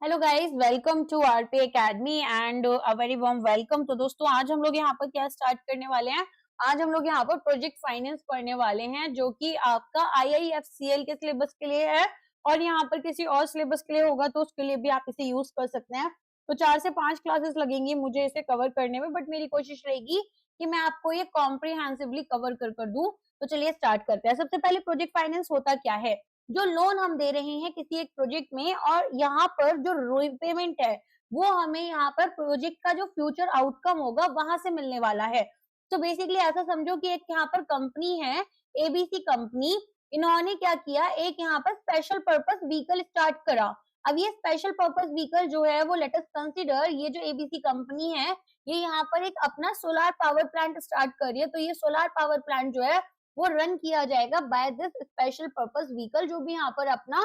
Hello guys, welcome to RP academy and a very warm welcome. तो दोस्तों, आज हम लोग यहाँ पर क्या स्टार्ट करने वाले हैं। आज हम लोग यहाँ पर प्रोजेक्ट फाइनेंस पढ़ने वाले हैं, जो कि आपका आईआईएफसीएल के सिलेबस के लिए है और यहाँ पर किसी और सिलेबस के लिए होगा तो उसके लिए भी आप इसे यूज कर सकते हैं। तो 4 से 5 क्लासेस लगेंगी मुझे इसे कवर करने में, बट मेरी कोशिश रहेगी कि मैं आपको ये कॉम्प्रिहेंसिवली कवर कर दूं। तो चलिए स्टार्ट करते हैं। सबसे पहले प्रोजेक्ट फाइनेंस होता क्या है। जो लोन हम दे रहे हैं किसी एक प्रोजेक्ट में और यहाँ पर जो रिपेमेंट है वो हमें यहाँ पर प्रोजेक्ट का जो फ्यूचर आउटकम होगा वहां से मिलने वाला है। तो बेसिकली ऐसा समझो कि एक यहाँ पर कंपनी है, एबीसी कंपनी। इन्होंने क्या किया, एक यहाँ पर स्पेशल पर्पस व्हीकल स्टार्ट करा। अब ये स्पेशल पर्पस व्हीकल जो है वो लेट अस कंसीडर, ये जो एबीसी कंपनी है ये यहाँ पर एक अपना सोलर पावर प्लांट स्टार्ट कर रही है। तो ये सोलर पावर प्लांट जो है वो रन किया जाएगा by this special purpose vehicle, जो भी यहाँ पर अपना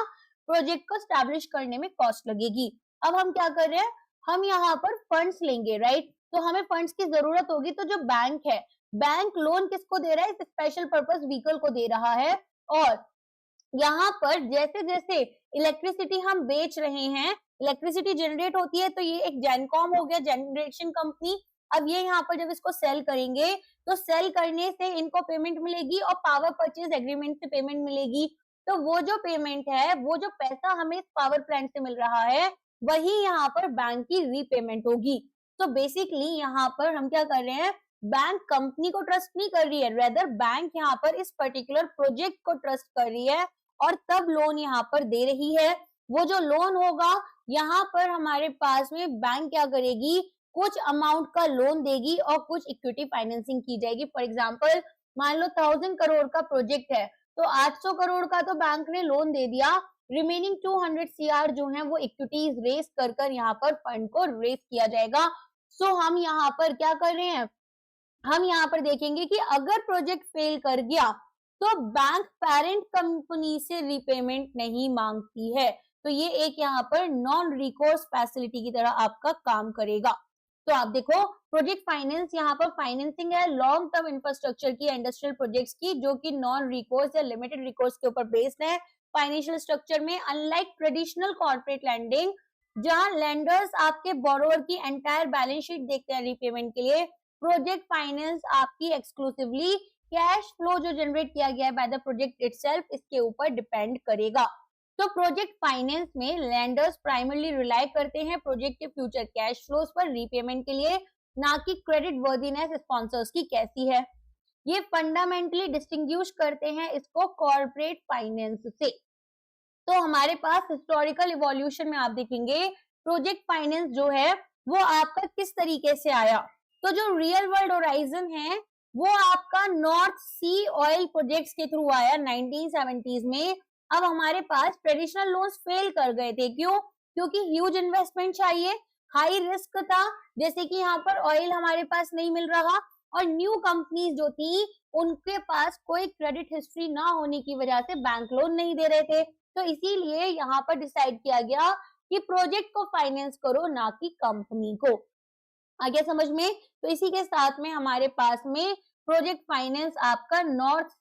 प्रोजेक्ट को स्टैब्लिश करने में कॉस्ट लगेगी। अब हम क्या कर रहे हैं, हम यहाँ पर फंड्स लेंगे, राइट। तो हमें फंड्स की जरूरत होगी। तो जो बैंक है, बैंक लोन किसको दे रहा है, इस स्पेशल पर्पस व्हीकल को दे रहा है। और यहाँ पर जैसे जैसे इलेक्ट्रिसिटी हम बेच रहे हैं, इलेक्ट्रिसिटी जनरेट होती है, तो ये एक जेनकॉम हो गया, जनरेशन कंपनी। अब ये यहाँ पर जब इसको सेल करेंगे तो सेल करने से इनको पेमेंट मिलेगी और पावर परचेज एग्रीमेंट से पेमेंट मिलेगी। तो वो जो पेमेंट है, वो जो पैसा हमें पावर प्लांट से मिल रहा है, वही यहाँ पर बैंक की रीपेमेंट होगी। तो बेसिकली यहाँ पर हम क्या कर रहे हैं, बैंक कंपनी को ट्रस्ट नहीं कर रही है, रेदर बैंक यहाँ पर इस पर्टिकुलर प्रोजेक्ट को ट्रस्ट कर रही है और तब लोन यहाँ पर दे रही है। वो जो लोन होगा यहाँ पर हमारे पास में बैंक क्या करेगी, कुछ अमाउंट का लोन देगी और कुछ इक्विटी फाइनेंसिंग की जाएगी। फॉर एग्जांपल मान लो 1000 करोड़ का प्रोजेक्ट है तो 800 करोड़ का तो बैंक ने लोन दे दिया, रिमेनिंग 200 सीआर जो है वो इक्विटीज रेस कर यहाँ पर फंड को रेस किया जाएगा। सो हम यहाँ पर क्या कर रहे हैं, हम यहाँ पर देखेंगे कि अगर प्रोजेक्ट फेल कर गया तो बैंक पेरेंट कंपनी से रिपेमेंट नहीं मांगती है। तो ये एक यहाँ पर नॉन रिकोर्स फैसिलिटी की तरह आपका काम करेगा। तो आप देखो, प्रोजेक्ट फाइनेंस यहाँ पर फाइनेंसिंग है लॉन्ग टर्म इंफ्रास्ट्रक्चर की, इंडस्ट्रियल प्रोजेक्ट्स की, जो कि नॉन रिकोर्स या लिमिटेड रिकोर्स के ऊपर बेस्ड है। फाइनेंशियल स्ट्रक्चर में अनलाइक ट्रेडिशनल कॉर्पोरेट लैंडिंग, जहां लेंडर्स आपके बोरोवर की एंटायर बैलेंस शीट देखते हैं रिपेमेंट के लिए, प्रोजेक्ट फाइनेंस आपकी एक्सक्लूसिवली कैश फ्लो जो जनरेट किया गया है बाय द प्रोजेक्ट इटसेल्फ, इसके ऊपर डिपेंड करेगा। तो प्रोजेक्ट फाइनेंस में लैंडर्स प्राइमरली रिलाई करते हैं प्रोजेक्ट के फ्यूचर कैश फ्लोज पर रीपेमेंट के लिए, ना कि क्रेडिट वर्दीनेस स्पॉन्सर्स की कैसी है। ये फंडामेंटली डिस्टिंग्विश करते हैं इसको कॉर्पोरेट फाइनेंस से। तो हमारे पास हिस्टोरिकल इवोल्यूशन में आप देखेंगे प्रोजेक्ट फाइनेंस जो है वो आपका किस तरीके से आया। तो जो रियल वर्ल्ड होराइजन है वो आपका नॉर्थ सी ऑयल प्रोजेक्ट्स के थ्रू आया 1970s में। अब हमारे पास ट्रेडिशनल लोन्स फेल कर गए थे, क्यों, क्योंकि ह्यूज इन्वेस्टमेंट चाहिए, हाई रिस्क था, जैसे कि यहाँ पर ऑयल हमारे पास नहीं मिल रहा और न्यू कंपनीज जो थी उनके पास कोई क्रेडिट हिस्ट्री ना होने की वजह से बैंक लोन नहीं दे रहे थे। तो इसीलिए यहाँ पर डिसाइड किया गया कि प्रोजेक्ट को फाइनेंस करो, ना कि कंपनी को। आ गया समझ में। तो इसी के साथ में हमारे पास में प्रोजेक्ट फाइनेंस आपका नॉर्थ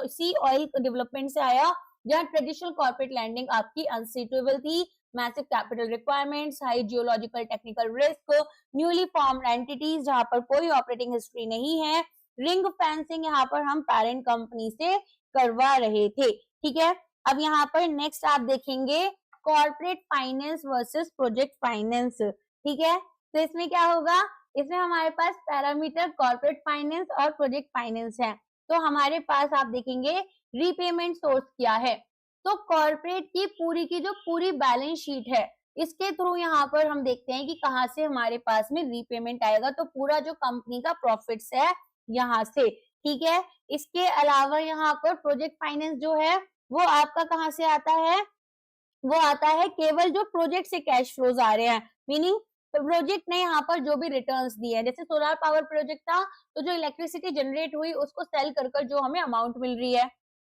सी ऑयल डेवलपमेंट से आया, जहां ट्रेडिशनल कॉर्पोरेट लैंडिंग आपकी अनसिटेबल थी, massive capital requirements, high geological technical risk, newly formed entities जहां पर कोई ऑपरेटिंग हिस्ट्री नहीं है, रिंग फेंसिंग यहाँ पर हम पेरेंट कंपनी से करवा रहे थे। ठीक है, अब यहाँ पर नेक्स्ट आप देखेंगे corporate finance versus project finance. ठीक है, तो इसमें क्या होगा, इसमें हमारे पास पैरामीटर कॉर्पोरेट फाइनेंस और प्रोजेक्ट फाइनेंस है। तो हमारे पास आप देखेंगे रीपेमेंट सोर्स क्या है। तो कॉर्पोरेट की जो पूरी बैलेंस शीट है इसके थ्रू यहाँ पर हम देखते हैं कि कहाँ से हमारे पास में रीपेमेंट आएगा। तो पूरा जो कंपनी का प्रॉफिट्स है यहाँ से। ठीक है, इसके अलावा यहाँ पर प्रोजेक्ट फाइनेंस जो है वो आपका कहाँ से आता है, वो आता है केवल जो प्रोजेक्ट से कैश फ्लोज आ रहे हैं, मीनिंग प्रोजेक्ट ने यहाँ पर जो भी रिटर्न्स दिए हैं, जैसे सोलर पावर प्रोजेक्ट था तो जो इलेक्ट्रिसिटी जनरेट हुई उसको सेल कर जो हमें अमाउंट मिल रही है।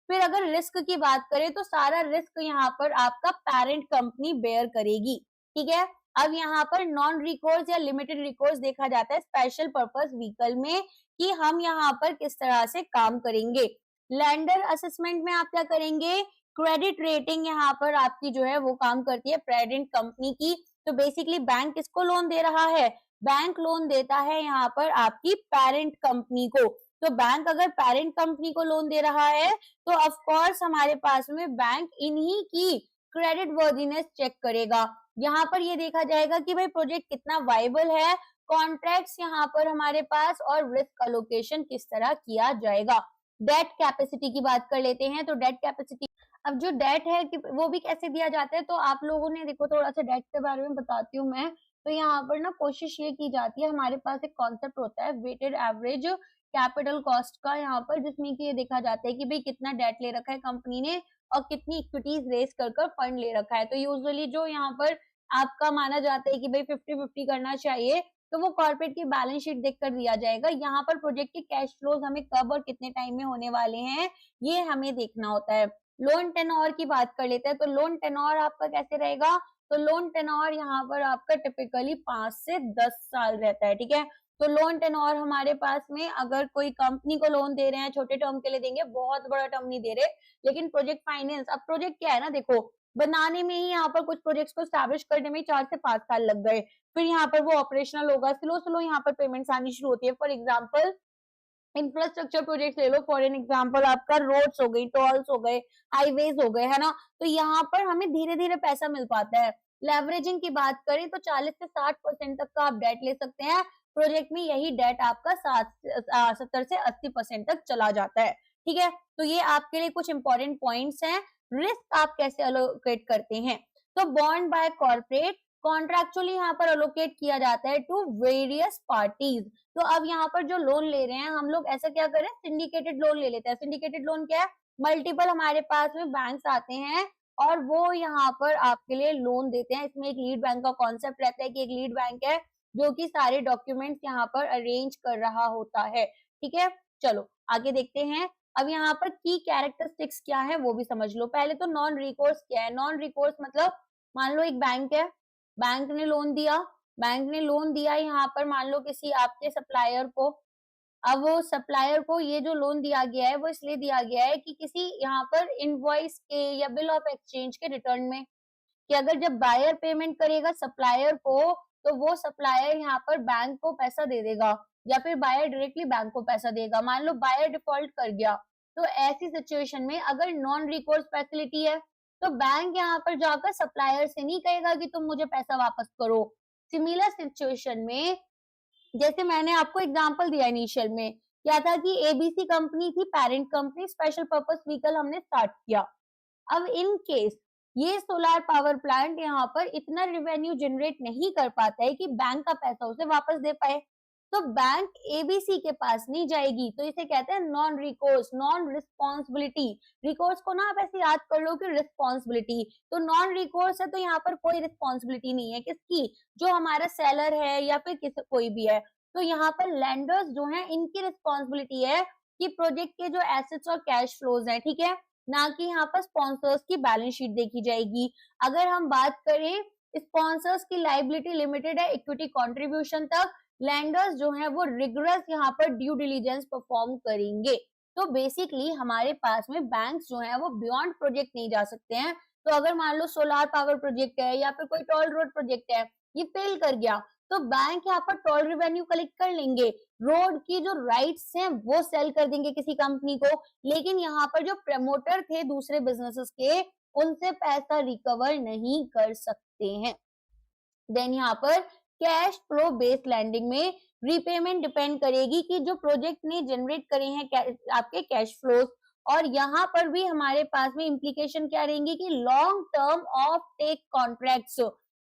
फिर अगर रिस्क की बात करें तो सारा रिस्क यहाँ पर आपका पेरेंट कंपनी बेयर करेगी। ठीक है, अब यहाँ पर नॉन रिकोर्स या लिमिटेड रिकोर्स देखा जाता है स्पेशल पर्पस व्हीकल में कि हम यहाँ पर किस तरह से काम करेंगे। लैंडर असेसमेंट में आप क्या करेंगे क्रेडिट रेटिंग यहाँ पर आपकी जो है वो काम करती है पेरेंट कंपनी की। तो बेसिकली बैंक किसको लोन दे रहा है? बैंक लोन देता है यहाँ पर आपकी पेरेंट कंपनी को। तो बैंक अगर पेरेंट कंपनी को लोन दे रहा है तो ऑफ कोर्स हमारे पास में बैंक इन्हीं की क्रेडिट वर्दीनेस चेक करेगा। यहाँ पर ये देखा जाएगा कि भाई प्रोजेक्ट कितना वाइबल है, कॉन्ट्रैक्ट्स यहाँ पर हमारे पास, और रिस्क अलोकेशन किस तरह किया जाएगा। डेट कैपेसिटी की बात कर लेते हैं। तो डेट कैपेसिटी, अब जो डेट है कि वो भी कैसे दिया जाता है, तो आप लोगों ने देखो थोड़ा सा डेट के बारे में बताती हूँ मैं। तो यहाँ पर ना कोशिश ये की जाती है, हमारे पास एक कॉन्सेप्ट होता है वेटेड एवरेज कैपिटल कॉस्ट का यहाँ पर, जिसमें कि ये देखा जाता है कि भाई कितना डेट ले रखा है कंपनी ने और कितनी इक्विटीज रेस कर फंड ले रखा है। तो यूजुअली जो यहाँ पर आपका माना जाता है कि भाई 50-50 करना चाहिए, तो वो कॉर्पोरेट की बैलेंस शीट देखकर दिया जाएगा। यहाँ पर प्रोजेक्ट के कैश फ्लोज हमें कब और कितने टाइम में होने वाले हैं ये हमें देखना होता है। लोन टेन्योर की बात कर लेते हैं। तो लोन टेन्योर आपका कैसे रहेगा? तो लोन टेन्योर यहाँ पर आपका टिपिकली 5 से 10 साल रहता है, ठीक है। तो लोन टेन्योर हमारे पास में, अगर कोई कंपनी को लोन दे रहे हैं छोटे टर्म के लिए देंगे, बहुत बड़ा टर्म नहीं दे रहे। लेकिन प्रोजेक्ट फाइनेंस, अब प्रोजेक्ट क्या है ना, देखो बनाने में ही यहाँ पर कुछ प्रोजेक्ट्स को स्टैब्लिश करने में 4 से 5 साल लग गए, फिर यहाँ पर वो ऑपरेशनल होगा, स्लो स्लो यहाँ पर पेमेंट्स आनी शुरू होती है। फॉर एग्जाम्पल इंफ्रास्ट्रक्चर प्रोजेक्ट ले लो, फॉर एन एग्जाम्पल आपका रोड्स हो गई, टोल्स हो गए, हाईवेज हो गए, है ना। तो यहाँ पर हमें धीरे धीरे पैसा मिल पाता है। लेवरेजिंग की बात करें तो 40 से 60% तक का आप डेट ले सकते हैं। प्रोजेक्ट में यही डेट आपका 70 से 80% तक चला जाता है, ठीक है। तो ये आपके लिए कुछ इंपॉर्टेंट पॉइंट्स हैं। रिस्क आप कैसे अलोकेट करते हैं? तो बॉन्ड बाय कॉर्पोरेट कॉन्ट्रैक्चुअली यहाँ पर अलोकेट किया जाता है टू वेरियस पार्टीज। तो अब यहाँ पर जो लोन ले रहे हैं हम लोग, ऐसा क्या करें, सिंडिकेटेड लोन ले लेते हैं। सिंडिकेटेड लोन क्या है? मल्टीपल हमारे पास में बैंक्स आते हैं और वो यहाँ पर आपके लिए लोन देते हैं। इसमें एक लीड बैंक का कॉन्सेप्ट रहता है कि एक लीड बैंक है जो कि सारे डॉक्यूमेंट्स यहाँ पर अरेंज कर रहा होता है, ठीक है। चलो आगे देखते हैं। अब यहाँ पर की कैरेक्टरिस्टिक्स क्या है वो भी समझ लो। पहले तो नॉन रिकोर्स क्या है? नॉन रिकोर्स मतलब मान लो एक बैंक है, बैंक ने लोन दिया, बैंक ने लोन दिया यहाँ पर मान लो किसी आपके सप्लायर को। अब वो सप्लायर को ये जो लोन दिया गया है वो इसलिए दिया गया है कि किसी यहाँ पर इनवॉइस के या बिल ऑफ एक्सचेंज के रिटर्न में, कि अगर जब बायर पेमेंट करेगा सप्लायर को तो वो सप्लायर यहाँ पर बैंक को पैसा दे देगा या फिर बायर डायरेक्टली बैंक को पैसा देगा। मान लो बायर डिफॉल्ट कर गया, तो ऐसी सिचुएशन में अगर नॉन रिकोर्स फैसिलिटी है तो बैंक यहाँ पर जाकर सप्लायर से नहीं कहेगा कि तुम मुझे पैसा वापस करो। सिमिलर सिचुएशन में, जैसे मैंने आपको एग्जांपल दिया इनिशियल में, क्या था कि एबीसी कंपनी थी parent company, special purpose vehicle हमने स्टार्ट किया। अब इन केस ये सोलार पावर प्लांट यहाँ पर इतना रेवेन्यू जनरेट नहीं कर पाता है कि बैंक का पैसा उसे वापस दे पाए, तो बैंक एबीसी के पास नहीं जाएगी। तो इसे कहते हैं non recourse, non responsibility. Recourse को ना आप ऐसे याद कर लो कि रिस्पॉन्सिबिलिटी, तो नॉन रिकोर्स है तो यहाँ पर कोई रिस्पॉन्सिबिलिटी नहीं है किसकी, जो हमारा सेलर है या फिर किस कोई भी है। तो यहाँ पर लैंडर्स जो है इनकी रिस्पॉन्सिबिलिटी है कि प्रोजेक्ट के जो एसेट्स और कैश फ्लोज है, ठीक है, ना कि यहाँ पर स्पॉन्सर्स की बैलेंस शीट देखी जाएगी। अगर हम बात करें स्पॉन्सर्स की लाइबिलिटी लिमिटेड है इक्विटी कंट्रीब्यूशन तक, लैंडर्स जो है वो रिगरस यहाँ पर ड्यू डिलीजेंस परफॉर्म करेंगे। तो बेसिकली हमारे पास में बैंक्स जो है वो बियॉन्ड प्रोजेक्ट नहीं जा सकते हैं। तो अगर मान लो सोलार पावर प्रोजेक्ट है या फिर कोई टोल रोड प्रोजेक्ट है, ये फेल कर गया, तो बैंक यहाँ पर टोल रेवेन्यू कलेक्ट कर लेंगे, रोड की जो राइट्स हैं वो सेल कर देंगे किसी कंपनी को, लेकिन यहाँ पर जो प्रमोटर थे दूसरे बिजनेसेस के उनसे पैसा रिकवर नहीं कर सकते हैं। देन यहाँ पर कैश फ्लो बेस्ड लैंडिंग में रीपेमेंट डिपेंड करेगी कि जो प्रोजेक्ट ने जनरेट करे हैं आपके कैश फ्लोज, और यहाँ पर भी हमारे पास में इम्प्लीकेशन क्या रहेंगी कि long term off take contracts,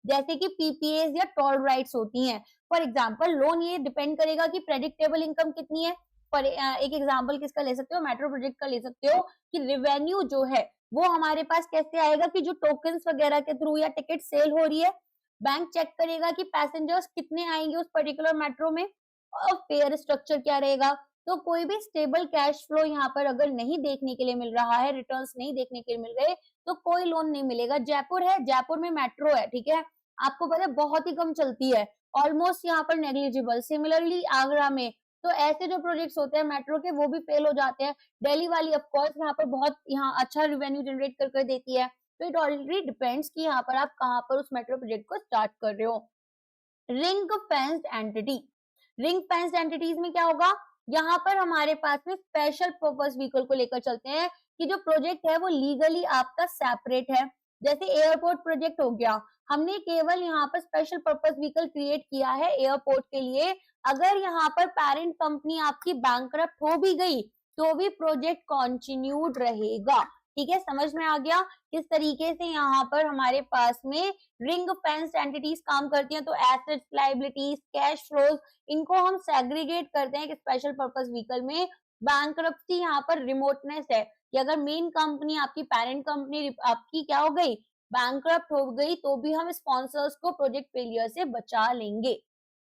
जैसे कि पीपीएस या टोल राइट्स होती हैं। फॉर एग्जांपल लोन ये डिपेंड करेगा कि प्रेडिक्टेबल इनकम कितनी है। पर एक एग्जांपल किसका ले सकते हो, मेट्रो प्रोजेक्ट का ले सकते हो, कि रेवेन्यू जो है वो हमारे पास कैसे आएगा, कि जो टोकन्स वगैरह के थ्रू या टिकट सेल हो रही है, बैंक चेक करेगा कि पैसेंजर्स कितने आएंगे उस पर्टिकुलर मेट्रो में और फेयर स्ट्रक्चर क्या रहेगा। तो कोई भी स्टेबल कैश फ्लो यहाँ पर अगर नहीं देखने के लिए मिल रहा है, रिटर्न्स नहीं देखने के लिए मिल रहे, तो कोई लोन नहीं मिलेगा। जयपुर है, जयपुर में मेट्रो है, ठीक है, आपको पता है बहुत ही कम चलती है, ऑलमोस्ट यहाँ पर नेग्लिजिबल। सिमिलरली आगरा में तो ऐसे जो प्रोजेक्ट्स होते हैं मेट्रो के वो भी फेल हो जाते हैं। दिल्ली वाली ऑफ कोर्स यहाँ पर बहुत यहाँ अच्छा रेवेन्यू जनरेट कर देती है। तो इट ऑलरेडी डिपेंड्स कि यहाँ पर आप कहाँ पर उस मेट्रो प्रोजेक्ट को स्टार्ट कर रहे हो। Ring fenced entity, ring fenced entities में क्या होगा, यहाँ पर हमारे पास में स्पेशल पर्पस व्हीकल को लेकर चलते हैं कि जो प्रोजेक्ट है वो लीगली आपका सेपरेट है। जैसे एयरपोर्ट प्रोजेक्ट हो गया, हमने केवल यहाँ पर स्पेशल पर्पस व्हीकल क्रिएट किया है एयरपोर्ट के लिए। अगर यहाँ पर पेरेंट कंपनी आपकी बैंकरप्ट हो भी गई तो भी प्रोजेक्ट कंटिन्यूड रहेगा। ठीक है, समझ में आ गया किस तरीके से यहाँ पर हमारे पास में रिंग फेंस्ड एंटिटीज काम करती हैं। तो एसेट्स, लायबिलिटीज, कैश फ्लोज, इनको हम सेग्रीगेट करते हैं कि स्पेशल पर्पस व्हीकल में। बैंकरप्सी यहाँ पर रिमोटनेस है कि अगर मेन कंपनी आपकी पेरेंट कंपनी आपकी क्या हो गई, बैंकरप्ट हो गई, तो भी हम स्पॉन्सर्स को प्रोजेक्ट फेलियर से बचा लेंगे।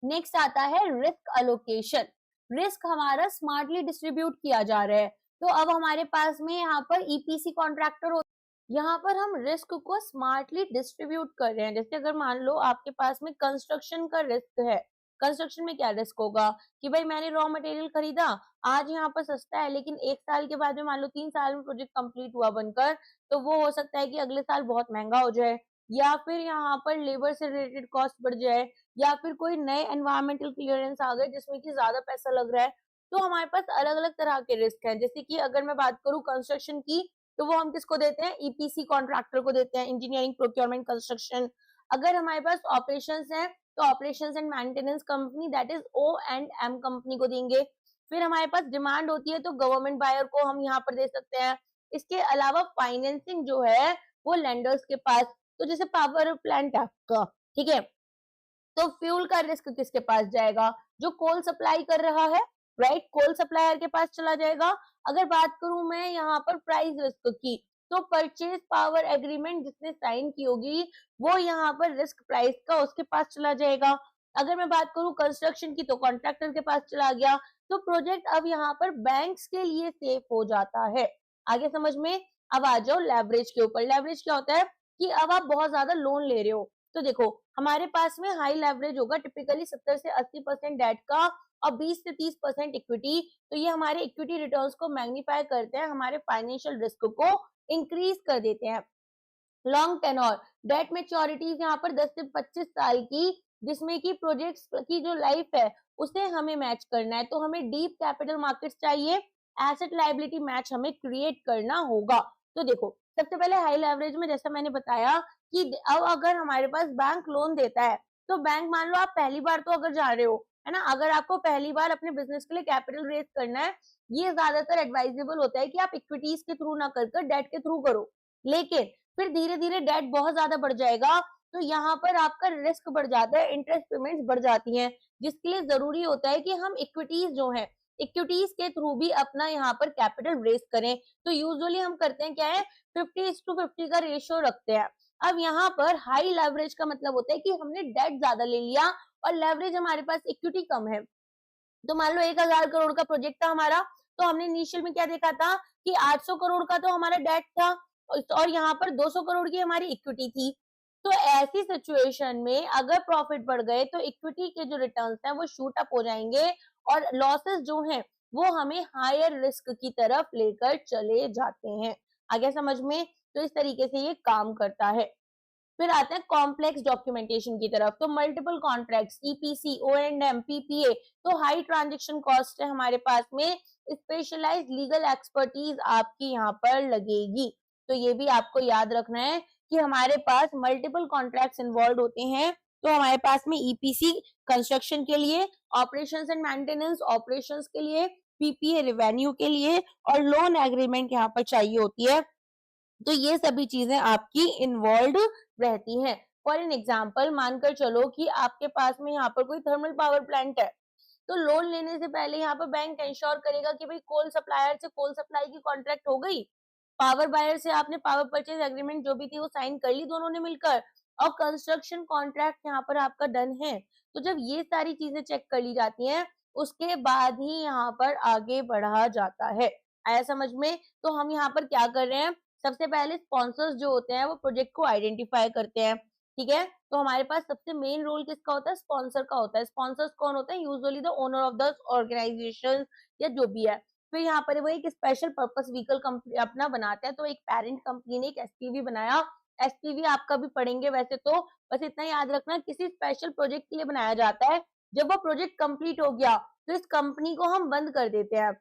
नेक्स्ट आता है रिस्क अलोकेशन। रिस्क हमारा स्मार्टली डिस्ट्रीब्यूट किया जा रहा है। तो अब हमारे पास में यहाँ पर ईपीसी कॉन्ट्रैक्टर हो, यहाँ पर हम रिस्क को स्मार्टली डिस्ट्रीब्यूट कर रहे हैं। जैसे अगर मान लो आपके पास में कंस्ट्रक्शन का रिस्क है, कंस्ट्रक्शन में क्या रिस्क होगा कि भाई मैंने रॉ मटेरियल खरीदा, आज यहाँ पर सस्ता है, लेकिन 1 साल के बाद में मान लो 3 साल में प्रोजेक्ट कंप्लीट हुआ बनकर, तो वो हो सकता है कि अगले साल बहुत महंगा हो जाए, या फिर यहाँ पर लेबर से रिलेटेड कॉस्ट बढ़ जाए, या फिर कोई नए एनवायरमेंटल क्लियरेंस आ गए जिसमें कि ज्यादा पैसा लग रहा है। तो हमारे पास अलग अलग तरह के रिस्क हैं। जैसे कि अगर मैं बात करूं कंस्ट्रक्शन की, तो वो हम किसको देते हैं, ईपीसी कॉन्ट्रैक्टर को देते हैं, इंजीनियरिंग प्रोक्योरमेंट कंस्ट्रक्शन। अगर हमारे पास ऑपरेशंस है तो operations and maintenance company, that is O&M company को देंगे। फिर हमारे पास डिमांड होती है तो गवर्नमेंट बायर को हम यहाँ पर दे सकते हैं। इसके अलावा फाइनेंसिंग जो है वो लेंडर्स के पास, तो जैसे पावर प्लांट आपका, ठीक है, तो फ्यूल का रिस्क किसके पास जाएगा, जो कोल सप्लाई कर रहा है, राइट, कोल सप्लायर के पास चला जाएगा। अगर बात करूं मैं यहाँ पर प्राइस रिस्क की, तो परचेज पावर एग्रीमेंट जिसने साइन की होगी वो यहाँ पर रिस्क प्राइस का उसके पास चला जाएगा। अगर मैं बात करूं कंस्ट्रक्शन की, तो कॉन्ट्रैक्टर के पास चला गया। तो प्रोजेक्ट अब यहाँ पर बैंक्स के लिए सेफ हो जाता है। आगे समझ में। अब आ जाओ लेवरेज के ऊपर। लेवरेज क्या होता है कि अब आप बहुत ज्यादा लोन ले रहे हो, तो देखो हमारे पास में हाई लेवरेज होगा, टिपिकली 70 से 80% डेट का और 20 से 30% इक्विटी। तो ये हमारे इक्विटी रिटर्न्स को मैग्नीफाई करते हैं, हमारे फाइनेंशियल रिस्क को इंक्रीज कर देते हैं। लॉन्ग टेनोर, डेट मेच्योरिटीज यहाँ पर 10 से 25 साल की, जिसमें कि प्रोजेक्ट्स की जो लाइफ है उसे हमें मैच करना है। तो हमें डीप कैपिटल मार्केट्स चाहिए, एसेट लायबिलिटी मैच हमें क्रिएट करना होगा। तो देखो सबसे पहले हाई लेवरेज में जैसा मैंने बताया कि अब अगर हमारे पास बैंक लोन देता है, तो बैंक मान लो आप पहली बार तो अगर जा रहे हो, है ना, अगर आपको पहली बार अपने बिजनेस के लिए कैपिटल रेज करना है, ये ज्यादातर एडवाइजेबल होता है कि आप इक्विटीज के थ्रू ना कर डेट के थ्रू करो। लेकिन फिर धीरे धीरे डेट बहुत ज्यादा बढ़ जाएगा, तो यहाँ पर आपका रिस्क बढ़ जाता है, इंटरेस्ट पेमेंट्स बढ़ जाती हैं, जिसके लिए जरूरी होता है कि हम इक्विटीज जो है, इक्विटीज के थ्रू भी अपना यहाँ पर कैपिटल रेज करें। तो यूजुअली हम करते हैं क्या है, 50:50 का रेशियो रखते हैं। अब यहाँ पर हाई लेवरेज का मतलब होता है कि हमने डेट ज्यादा ले लिया और लेवरेज हमारे पास इक्विटी कम है। तो मान लो 1000 करोड़ का प्रोजेक्ट था हमारा, तो हमने इनिशियल में क्या देखा था कि 800 करोड़ का तो हमारा डेट था और यहाँ पर 200 करोड़ की हमारी इक्विटी थी। तो ऐसी सिचुएशन में अगर प्रॉफिट बढ़ गए तो इक्विटी के जो रिटर्न्स हैं वो शूट अप हो जाएंगे और लॉसेस जो हैं वो हमें हायर रिस्क की तरफ लेकर चले जाते हैं। आगे समझ में। तो इस तरीके से ये काम करता है। फिर आते हैं कॉम्प्लेक्स डॉक्यूमेंटेशन की तरफ। तो multiple contracts, EPC, O&M, PPA, तो हाई ट्रांजेक्शन कॉस्ट है हमारे पास में, स्पेशलाइज्ड लीगल एक्सपर्टीज आपकी यहाँ पर लगेगी। तो ये भी आपको याद रखना है कि हमारे पास मल्टीपल कॉन्ट्रैक्ट्स इन्वॉल्व होते हैं। तो हमारे पास में ईपीसी कंस्ट्रक्शन के लिए, ऑपरेशंस एंड मेंटेनेंस ऑपरेशंस के लिए, पीपीए रेवेन्यू के लिए, और लोन एग्रीमेंट यहाँ पर चाहिए होती है। तो ये सभी चीजें आपकी इन्वॉल्व रहती हैं। फॉर एन एग्जाम्पल मानकर चलो कि आपके पास में यहाँ पर कोई थर्मल पावर प्लांट है, तो लोन लेने से पहले यहाँ पर बैंक इंश्योर करेगा कि भाई कोल सप्लायर से कोल सप्लाई की कॉन्ट्रैक्ट हो गई, पावर बायर से आपने पावर परचेज एग्रीमेंट जो भी थी वो साइन कर ली दोनों ने मिलकर, और कंस्ट्रक्शन कॉन्ट्रैक्ट यहाँ पर आपका डन है। तो जब ये सारी चीजें चेक कर ली जाती हैं उसके बाद ही यहाँ पर आगे बढ़ा जाता है। आया समझ में। तो हम यहाँ पर क्या कर रहे हैं, सबसे पहले स्पॉन्सर्स जो होते हैं वो प्रोजेक्ट को आइडेंटिफाई करते हैं, ठीक है। तो हमारे पास सबसे मेन रोल किसका होता है, स्पॉन्सर का होता है। स्पॉन्सर्स कौन होते हैं, usually the owner of the organisation या जो भी है। फिर यहाँ पर वो एक स्पेशल पर्पस व्हीकल कंपनी अपना बनाते हैं, तो एक पेरेंट कंपनी ने एक एसपीवी बनाया। एसपीवी आपका भी पढ़ेंगे वैसे तो, बस इतना याद रखना किसी स्पेशल प्रोजेक्ट के लिए बनाया जाता है। जब वो प्रोजेक्ट कंप्लीट हो गया तो इस कंपनी को हम बंद कर देते हैं।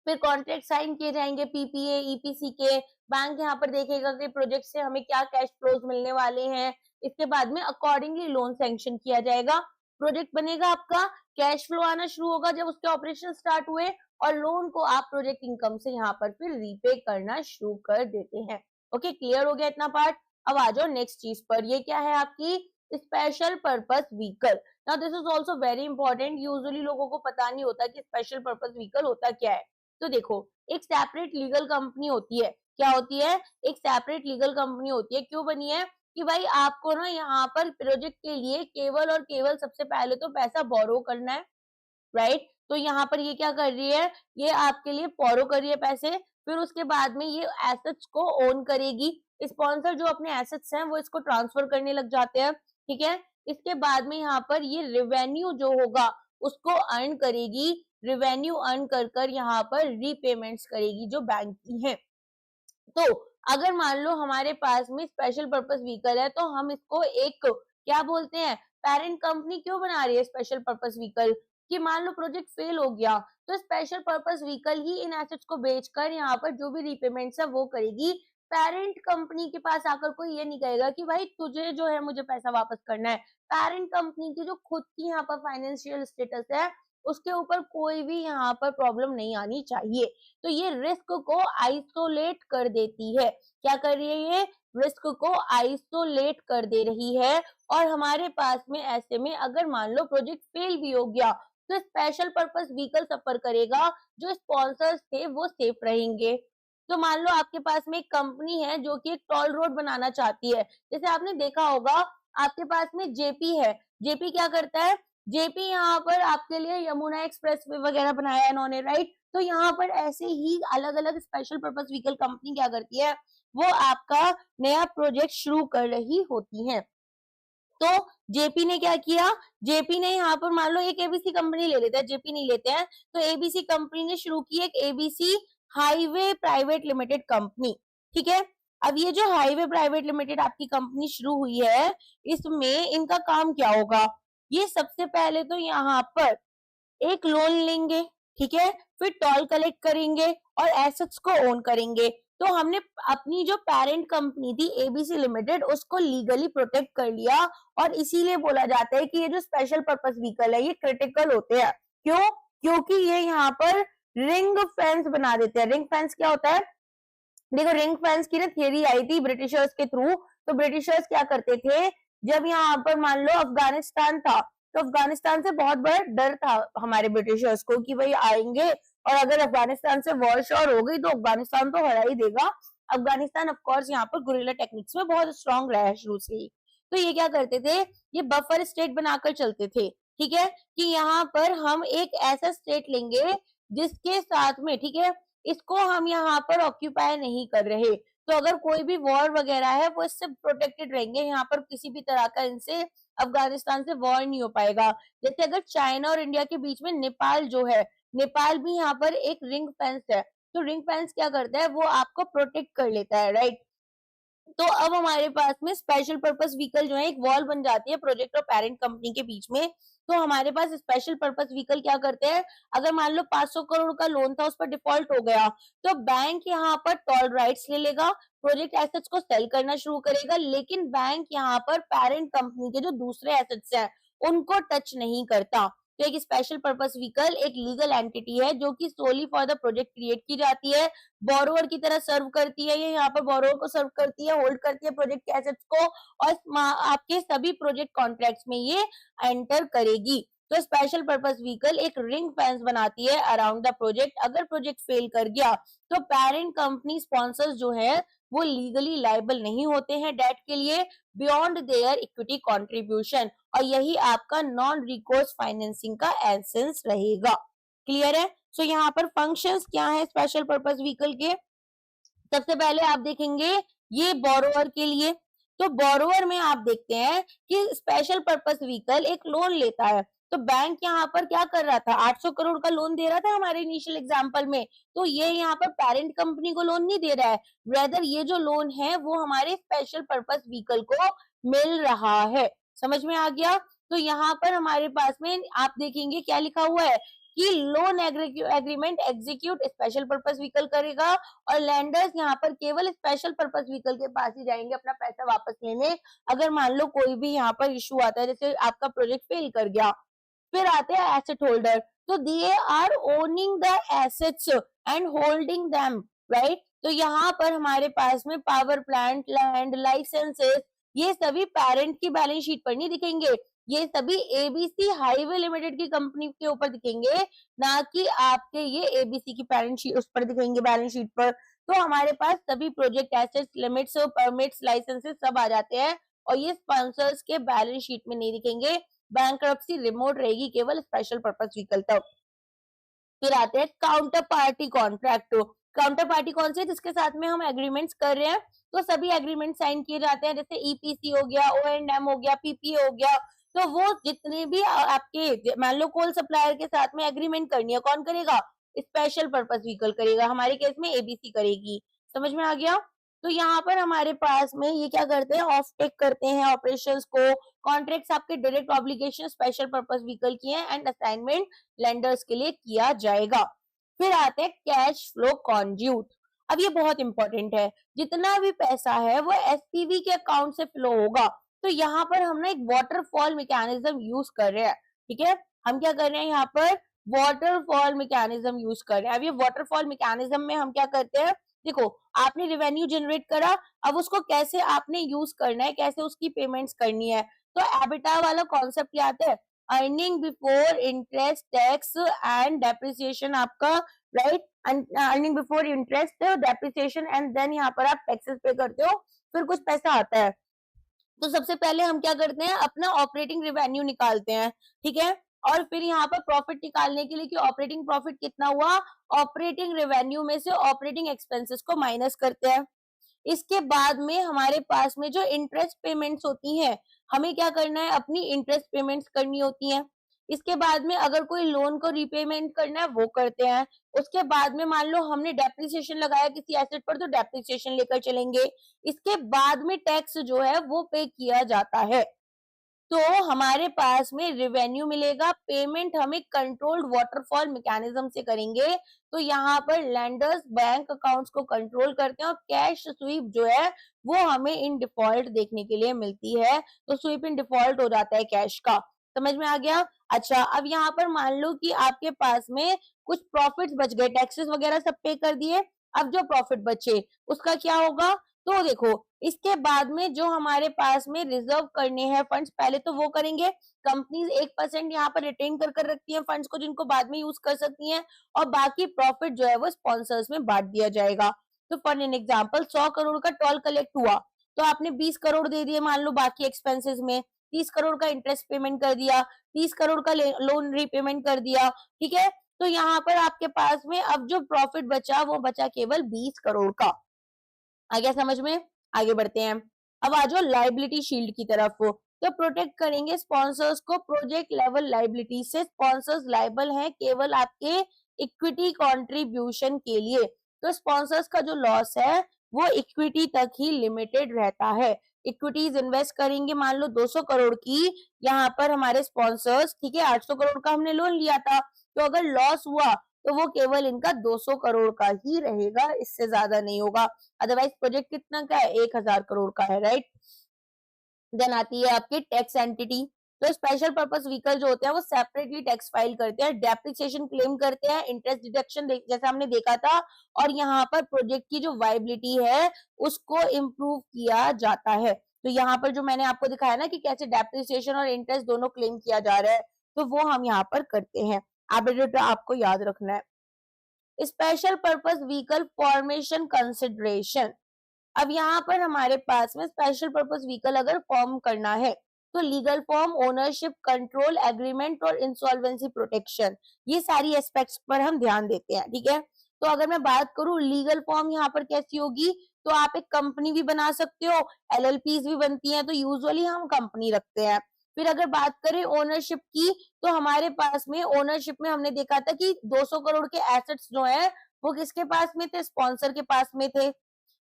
फिर कॉन्ट्रैक्ट साइन किए जाएंगे पीपीए ईपीसी के। बैंक यहाँ पर देखेगा कि प्रोजेक्ट से हमें क्या कैश फ्लोज मिलने वाले हैं। इसके बाद में अकॉर्डिंगली लोन सैंक्शन किया जाएगा। प्रोजेक्ट बनेगा आपका, कैश फ्लो आना शुरू होगा जब उसके ऑपरेशन स्टार्ट हुए, और लोन को आप प्रोजेक्ट इनकम से यहाँ पर फिर रीपे करना शुरू कर देते हैं। ओके, क्लियर हो गया इतना पार्ट। अब आ जाओ नेक्स्ट चीज पर, ये क्या है आपकी special purpose vehicle. Now this is also very important, usually लोगों को पता नहीं होता कि स्पेशल पर्पस व्हीकल होता क्या है। तो देखो, एक सेपरेट लीगल कंपनी होती है। क्या होती है, एक सेपरेट लीगल कंपनी होती है। क्यों बनी है, कि भाई आपको ना यहाँ पर प्रोजेक्ट के लिए केवल और केवल सबसे पहले तो पैसा बोरो करना है, राइट। तो यहाँ पर ये क्या कर रही है, ये आपके लिए बोरो कर रही है पैसे, फिर उसके बाद में ये एसेट्स को ओन करेगी। स्पॉन्सर जो अपने एसेट्स हैं वो इसको ट्रांसफर करने लग जाते हैं, ठीक है। इसके बाद में यहाँ पर ये रेवेन्यू जो होगा उसको अर्न करेगी। रेवेन्यू अर्न कर कर यहाँ पर रीपेमेंट्स करेगी जो बैंक की है। तो अगर मान लो हमारे पास में स्पेशल पर्पस व्हीकल है, तो हम इसको एक क्या बोलते हैं, पेरेंट कंपनी क्यों बना रही है स्पेशल पर्पस व्हीकल, कि मान लो प्रोजेक्ट फेल हो गया तो स्पेशल पर्पस व्हीकल ही इन एसेट्स को बेचकर यहाँ पर जो भी रीपेमेंट्स है वो करेगी। पेरेंट कंपनी के पास आकर कोई ये नहीं कहेगा कि भाई तुझे जो है मुझे पैसा वापस करना है। पेरेंट कंपनी की जो खुद की यहाँ पर फाइनेंशियल स्टेटस है उसके ऊपर कोई भी यहाँ पर प्रॉब्लम नहीं आनी चाहिए। तो ये रिस्क को आइसोलेट कर देती है। क्या कर रही है, ये रिस्क को आइसोलेट कर दे रही है। और हमारे पास में ऐसे में अगर मान लो प्रोजेक्ट फेल भी हो गया तो स्पेशल पर्पस व्हीकल सफर करेगा, जो स्पॉन्सर्स थे वो सेफ रहेंगे। तो मान लो आपके पास में एक कंपनी है जो कि एक टोल रोड बनाना चाहती है। जैसे आपने देखा होगा आपके पास में जेपी है। जेपी क्या करता है, जेपी यहाँ पर आपके लिए यमुना एक्सप्रेस वे वगैरह बनाया है इन्होंने, राइट। तो यहाँ पर ऐसे ही अलग अलग स्पेशल पर्पस व्हीकल कंपनी क्या करती है, वो आपका नया प्रोजेक्ट शुरू कर रही होती है। तो जेपी ने क्या किया, जेपी ने यहाँ पर मान लो एक एबीसी कंपनी ले लेते हैं, जेपी नहीं लेते हैं, तो एबीसी कंपनी ने शुरू की एक ABC highway private limited company, ठीक है। अब ये जो हाईवे प्राइवेट लिमिटेड आपकी कंपनी शुरू हुई है, इसमें इनका काम क्या होगा, ये सबसे पहले तो यहाँ पर एक लोन लेंगे, ठीक है, फिर टोल कलेक्ट करेंगे और एसेट्स को ओन करेंगे। तो हमने अपनी जो पेरेंट कंपनी थी एबीसी लिमिटेड उसको लीगली प्रोटेक्ट कर लिया, और इसीलिए बोला जाता है कि ये जो स्पेशल पर्पस व्हीकल है ये क्रिटिकल होते हैं। क्यों, क्योंकि ये यहाँ पर रिंग फेंस बना देते हैं। रिंग फेंस क्या होता है, देखो रिंग फेंस की ना थियरी आई थी ब्रिटिशर्स के थ्रू। तो ब्रिटिशर्स क्या करते थे, जब यहाँ पर मान लो अफगानिस्तान था, तो अफगानिस्तान से बहुत बड़ा डर था हमारे ब्रिटिशर्स को कि भाई आएंगे, और अगर अफगानिस्तान से वॉर श्योर हो गई तो अफगानिस्तान तो हरा ही देगा। अफगानिस्तान ऑफ कोर्स यहाँ पर गुरिल्ला टेक्निक्स में बहुत स्ट्रांग रहा है शुरू से ही। तो ये क्या करते थे, ये बफर स्टेट बनाकर चलते थे, ठीक है, कि यहाँ पर हम एक ऐसा स्टेट लेंगे जिसके साथ में, ठीक है, इसको हम यहाँ पर ऑक्यूपाई नहीं कर रहे, तो अगर कोई भी वॉर वगैरह है वो इससे प्रोटेक्टेड रहेंगे। यहाँ पर किसी भी तरह का इनसे अफगानिस्तान से वॉर नहीं हो पाएगा। जैसे अगर चाइना और इंडिया के बीच में नेपाल जो है, नेपाल भी यहाँ पर एक रिंग फेंस है, तो रिंग फेंस क्या करता है, वो आपको प्रोटेक्ट कर लेता है, राइट। तो अब हमारे पास में स्पेशल पर्पस व्हीकल जो है एक वॉल बन जाती है प्रोजेक्ट और पेरेंट कंपनी के बीच में। तो हमारे पास स्पेशल पर्पस व्हीकल क्या करते हैं, अगर मान लो 500 करोड़ का लोन था उस पर डिफॉल्ट हो गया, तो बैंक यहाँ पर टोल राइट्स ले लेगा, प्रोजेक्ट एसेट्स को सेल करना शुरू करेगा, लेकिन बैंक यहाँ पर पेरेंट कंपनी के जो दूसरे एसेट्स हैं उनको टच नहीं करता। तो एक स्पेशल पर्पस व्हीकल एक लीगल एंटिटी है जो कि सोली फॉर द प्रोजेक्ट क्रिएट की जाती है, बोरोवर की तरह सर्व करती है, ये यहाँ पर बोरोवर को सर्व करती है, होल्ड करती है प्रोजेक्ट के एसेट्स को, और आपके सभी प्रोजेक्ट कॉन्ट्रैक्ट्स में ये एंटर करेगी। तो स्पेशल पर्पस व्हीकल एक रिंग फेंस बनाती है अराउंड द प्रोजेक्ट। अगर प्रोजेक्ट फेल कर गया तो पेरेंट कंपनी स्पॉन्सर्स जो है वो लीगली लायबल नहीं होते हैं डेट के लिए बियॉन्ड देयर इक्विटी कंट्रीब्यूशन, और यही आपका नॉन रिकोर्स फाइनेंसिंग का एसेंस रहेगा। क्लियर है। सो यहाँ पर फंक्शंस क्या है स्पेशल पर्पस व्हीकल के, सबसे पहले आप देखेंगे ये बोरोवर के लिए, तो बोरोवर में आप देखते हैं कि स्पेशल पर्पस व्हीकल एक लोन लेता है, तो बैंक यहाँ पर क्या कर रहा था, 800 करोड़ का लोन दे रहा था हमारे इनिशियल एग्जांपल में। तो ये यहाँ पर पेरेंट कंपनी को लोन नहीं दे रहा है, रेदर ये जो लोन है वो हमारे स्पेशल पर्पस व्हीकल को मिल रहा है। समझ में आ गया? तो यहाँ पर हमारे पास में आप देखेंगे क्या लिखा हुआ है कि loan agreement execute special purpose vehicle करेगा, और लैंडर्स यहाँ पर केवल स्पेशल पर्पस व्हीकल के पास ही जाएंगे अपना पैसा वापस लेने, अगर मान लो कोई भी यहाँ पर इशू आता है, जैसे आपका प्रोजेक्ट फेल कर गया। फिर आते हैं एसेट होल्डर, तो they are owning the assets and holding them, right. तो यहाँ पर हमारे पास में पावर प्लांट, लैंड, लाइसेंसेस, ये सभी पेरेंट की बैलेंस शीट पर नहीं दिखेंगे, ये सभी एबीसी हाईवे लिमिटेड की कंपनी के ऊपर दिखेंगे, ना कि आपके ये एबीसी की पेरेंट शीट उस पर दिखेंगे बैलेंस शीट पर। तो हमारे पास सभी project assets, limits, permits, licences सब आ जाते हैं, और ये स्पॉन्सर्स के बैलेंस शीट में नहीं दिखेंगे, बैंक्रप्सी रिमोट रहेगी केवल स्पेशल पर्पस व्हीकल तक। फिर आते हैं counter party contract. Counter party कौन से, जिसके साथ में हम एग्रीमेंट्स कर रहे हैं, तो सभी एग्रीमेंट साइन किए जाते हैं, जैसे ईपीसी हो गया, ओएंडएम हो गया, पीपीए हो गया। तो वो जितने भी आपके मान लो कोल सप्लायर के साथ में एग्रीमेंट करनी है, कौन करेगा, स्पेशल पर्पस व्हीकल करेगा, हमारे केस में एबीसी करेगी। समझ में आ गया? तो यहाँ पर हमारे पास में ये क्या करते हैं, ऑफ टेक करते हैं ऑपरेशंस को, कॉन्ट्रैक्ट्स आपके direct obligation special purpose vehicle की है, एंड असाइनमेंट लेंडर्स के लिए किया जाएगा। फिर आते हैं कैश फ्लो कॉन्ज्यूट। अब ये बहुत इंपॉर्टेंट है, जितना भी पैसा है वो एसपीवी के अकाउंट से फ्लो होगा। तो यहाँ पर हम ना एक वाटरफॉल मैकेनिज्म यूज कर रहे हैं, ठीक है। हम क्या कर रहे हैं यहाँ पर, वाटरफॉल मैकेनिज्म यूज कर रहे हैं। अब ये वाटरफॉल मैकेनिज्म में हम क्या करते हैं, देखो आपने रेवेन्यू जनरेट करा, अब उसको कैसे आपने यूज करना है, कैसे उसकी पेमेंट्स करनी है। तो एबिटा वाला कॉन्सेप्ट क्या आता है, earning before interest, tax and depreciation आपका, right. Earning before interest, depreciation, and then यहाँ पर आप टैक्सेस पे करते हो, फिर कुछ पैसा आता है। तो सबसे पहले हम क्या करते हैं, अपना ऑपरेटिंग रेवेन्यू निकालते हैं, ठीक है। और फिर यहाँ पर प्रॉफिट निकालने के लिए कि ऑपरेटिंग प्रॉफिट कितना हुआ, ऑपरेटिंग रेवेन्यू में से ऑपरेटिंग एक्सपेंसेस को माइनस करते हैं। इसके बाद में हमारे पास में जो इंटरेस्ट पेमेंट्स होती हैं, हमें क्या करना है, अपनी इंटरेस्ट पेमेंट्स करनी होती हैं। इसके बाद में अगर कोई लोन को रीपेमेंट करना है वो करते हैं। उसके बाद में मान लो हमने डेप्रिसिएशन लगाया किसी एसेट पर, तो डेप्रिसिएशन लेकर चलेंगे। इसके बाद में टैक्स जो है वो पे किया जाता है। तो हमारे पास में रेवेन्यू मिलेगा, पेमेंट हमें कंट्रोल्ड वाटरफॉल मैकेनिज्म से करेंगे। तो यहाँ पर लैंडर्स बैंक अकाउंट्स को कंट्रोल करते हैं, और कैश स्वीप जो है वो हमें इन डिफॉल्ट देखने के लिए मिलती है। तो स्वीप इन डिफॉल्ट हो जाता है कैश का। समझ में आ गया? अच्छा, अब यहाँ पर मान लो कि आपके पास में कुछ प्रॉफिट्स बच गए, टैक्सेस वगैरह सब पे कर दिए, अब जो प्रॉफिट बचे उसका क्या होगा, तो देखो इसके बाद में जो हमारे पास में रिजर्व करने हैं फंड्स, पहले तो वो करेंगे। कंपनीज 1% यहाँ पर रिटेन कर रखती हैं फंड्स को, जिनको बाद में यूज कर सकती हैं, और बाकी प्रॉफिट जो है वो स्पॉन्सर्स में बांट दिया जाएगा। तो फॉर एन एग्जांपल 100 करोड़ का टोल कलेक्ट हुआ, तो आपने 20 करोड़ दे दिए मान लो बाकी एक्सपेंसेस में, 30 करोड़ का इंटरेस्ट पेमेंट कर दिया, 30 करोड़ का लोन रीपेमेंट कर दिया, ठीक है। तो यहाँ पर आपके पास में अब जो प्रॉफिट बचा वो बचा केवल 20 करोड़ का। आ गया समझ में? आगे बढ़ते हैं। अब आ जाओ लाइबिलिटी शील्ड की तरफ। तो प्रोटेक्ट करेंगे स्पॉन्सर्स को प्रोजेक्ट लेवल लाइबिलिटी से। स्पॉन्सर्स लाइबल हैं केवल आपके इक्विटी कंट्रीब्यूशन के लिए। तो स्पॉन्सर्स का जो लॉस है वो इक्विटी तक ही लिमिटेड रहता है। इक्विटीज इन्वेस्ट करेंगे मान लो 200 करोड़ की, यहाँ पर हमारे स्पॉन्सर्स, ठीक है, 800 करोड़ का हमने लोन लिया था, तो अगर लॉस हुआ तो वो केवल इनका 200 करोड़ का ही रहेगा, इससे ज्यादा नहीं होगा। अदरवाइज प्रोजेक्ट कितना का है, 1000 करोड़ का है, राइट। देन आती है आपकी टैक्स एंटिटी। तो स्पेशल पर्पस व्हीकल जो होते हैं वो सेपरेटली टैक्स फाइल करते हैं, डेप्रिसिएशन क्लेम करते हैं, इंटरेस्ट डिडक्शन जैसा हमने देखा था, और यहाँ पर प्रोजेक्ट की जो वाइबिलिटी है उसको इम्प्रूव किया जाता है। तो यहाँ पर जो मैंने आपको दिखाया ना कि कैसे डेप्रिसिएशन और इंटरेस्ट दोनों क्लेम किया जा रहा है, तो वो हम यहाँ पर करते हैं। आपको याद रखना है। Special purpose vehicle formation consideration. अब यहाँ पर हमारे पास में स्पेशल पर्पस व्हीकल अगर फॉर्म करना है तो legal form, ownership, control, agreement और इंसॉल्वेंसी प्रोटेक्शन, ये सारी एस्पेक्ट्स पर हम ध्यान देते हैं, ठीक है। तो अगर मैं बात करूं लीगल फॉर्म यहाँ पर कैसी होगी, तो आप एक कंपनी भी बना सकते हो, LLPs भी बनती हैं, तो यूजुअली हम कंपनी रखते हैं। फिर अगर बात करें ओनरशिप की, तो हमारे पास में ओनरशिप में हमने देखा था कि 200 करोड़ के एसेट्स जो है वो किसके पास में थे, स्पॉन्सर के पास में थे।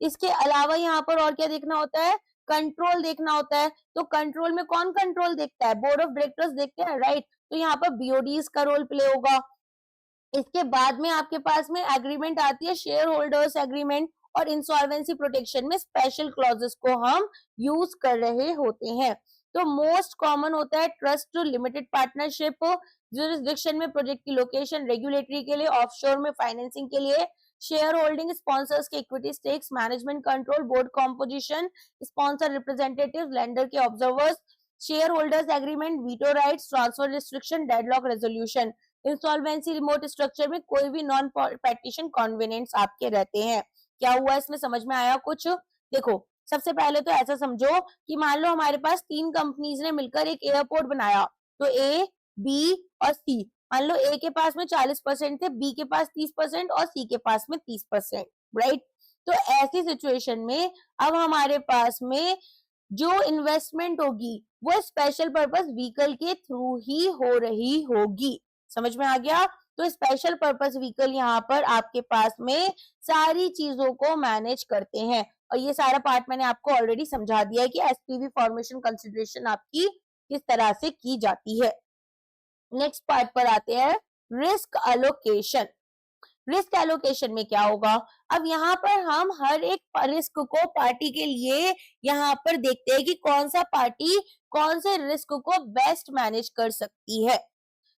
इसके अलावा यहाँ पर और क्या देखना होता है, कंट्रोल देखना होता है। तो कंट्रोल में कौन कंट्रोल देखता है, बोर्ड ऑफ डायरेक्टर्स देखते हैं, राइट। तो यहाँ पर BODs का रोल प्ले होगा। इसके बाद में आपके पास में एग्रीमेंट आती है, शेयर होल्डर्स एग्रीमेंट, और इंसॉल्वेंसी प्रोटेक्शन में स्पेशल क्लॉजेस को हम यूज कर रहे होते हैं। तो मोस्ट कॉमन होता है ट्रस्ट लिमिटेड पार्टनरशिप, जुरिस्डिक्शन में प्रोजेक्ट की लोकेशन, रेगुलेटरी के लिए, ऑफशोर में फाइनेंसिंग के लिए, शेयर होल्डिंग, स्पॉन्सर्स के equity stakes, management control, board composition, sponsor representative, lender के observers, share holders agreement, veto rights, transfer restriction, deadlock resolution. Insolvency remote structure में कोई भी नॉन पैटिशन कॉन्वेनेंट्स आपके रहते हैं। क्या हुआ इसमें, समझ में आया कुछ? देखो, सबसे पहले तो ऐसा समझो कि मान लो हमारे पास 3 कंपनीज ने मिलकर एक एयरपोर्ट बनाया, तो A, B और C। मान लो A के पास में 40% थे, B के पास 30% और C के पास में 30%, राइट। तो ऐसी सिचुएशन में अब हमारे पास में जो इन्वेस्टमेंट होगी वो स्पेशल पर्पस व्हीकल के थ्रू ही हो रही होगी। समझ में आ गया? तो स्पेशल पर्पस व्हीकल यहाँ पर आपके पास में सारी चीजों को मैनेज करते हैं, और ये सारा पार्ट मैंने आपको ऑलरेडी समझा दिया है कि SPV फॉर्मेशन कंसिडरेशन आपकी किस तरह से की जाती है। नेक्स्ट पार्ट पर आते हैं, रिस्क एलोकेशन। रिस्क एलोकेशन में क्या होगा, अब यहाँ पर हम हर एक रिस्क को पार्टी के लिए यहाँ पर देखते हैं कि कौन सा पार्टी कौन से रिस्क को बेस्ट मैनेज कर सकती है।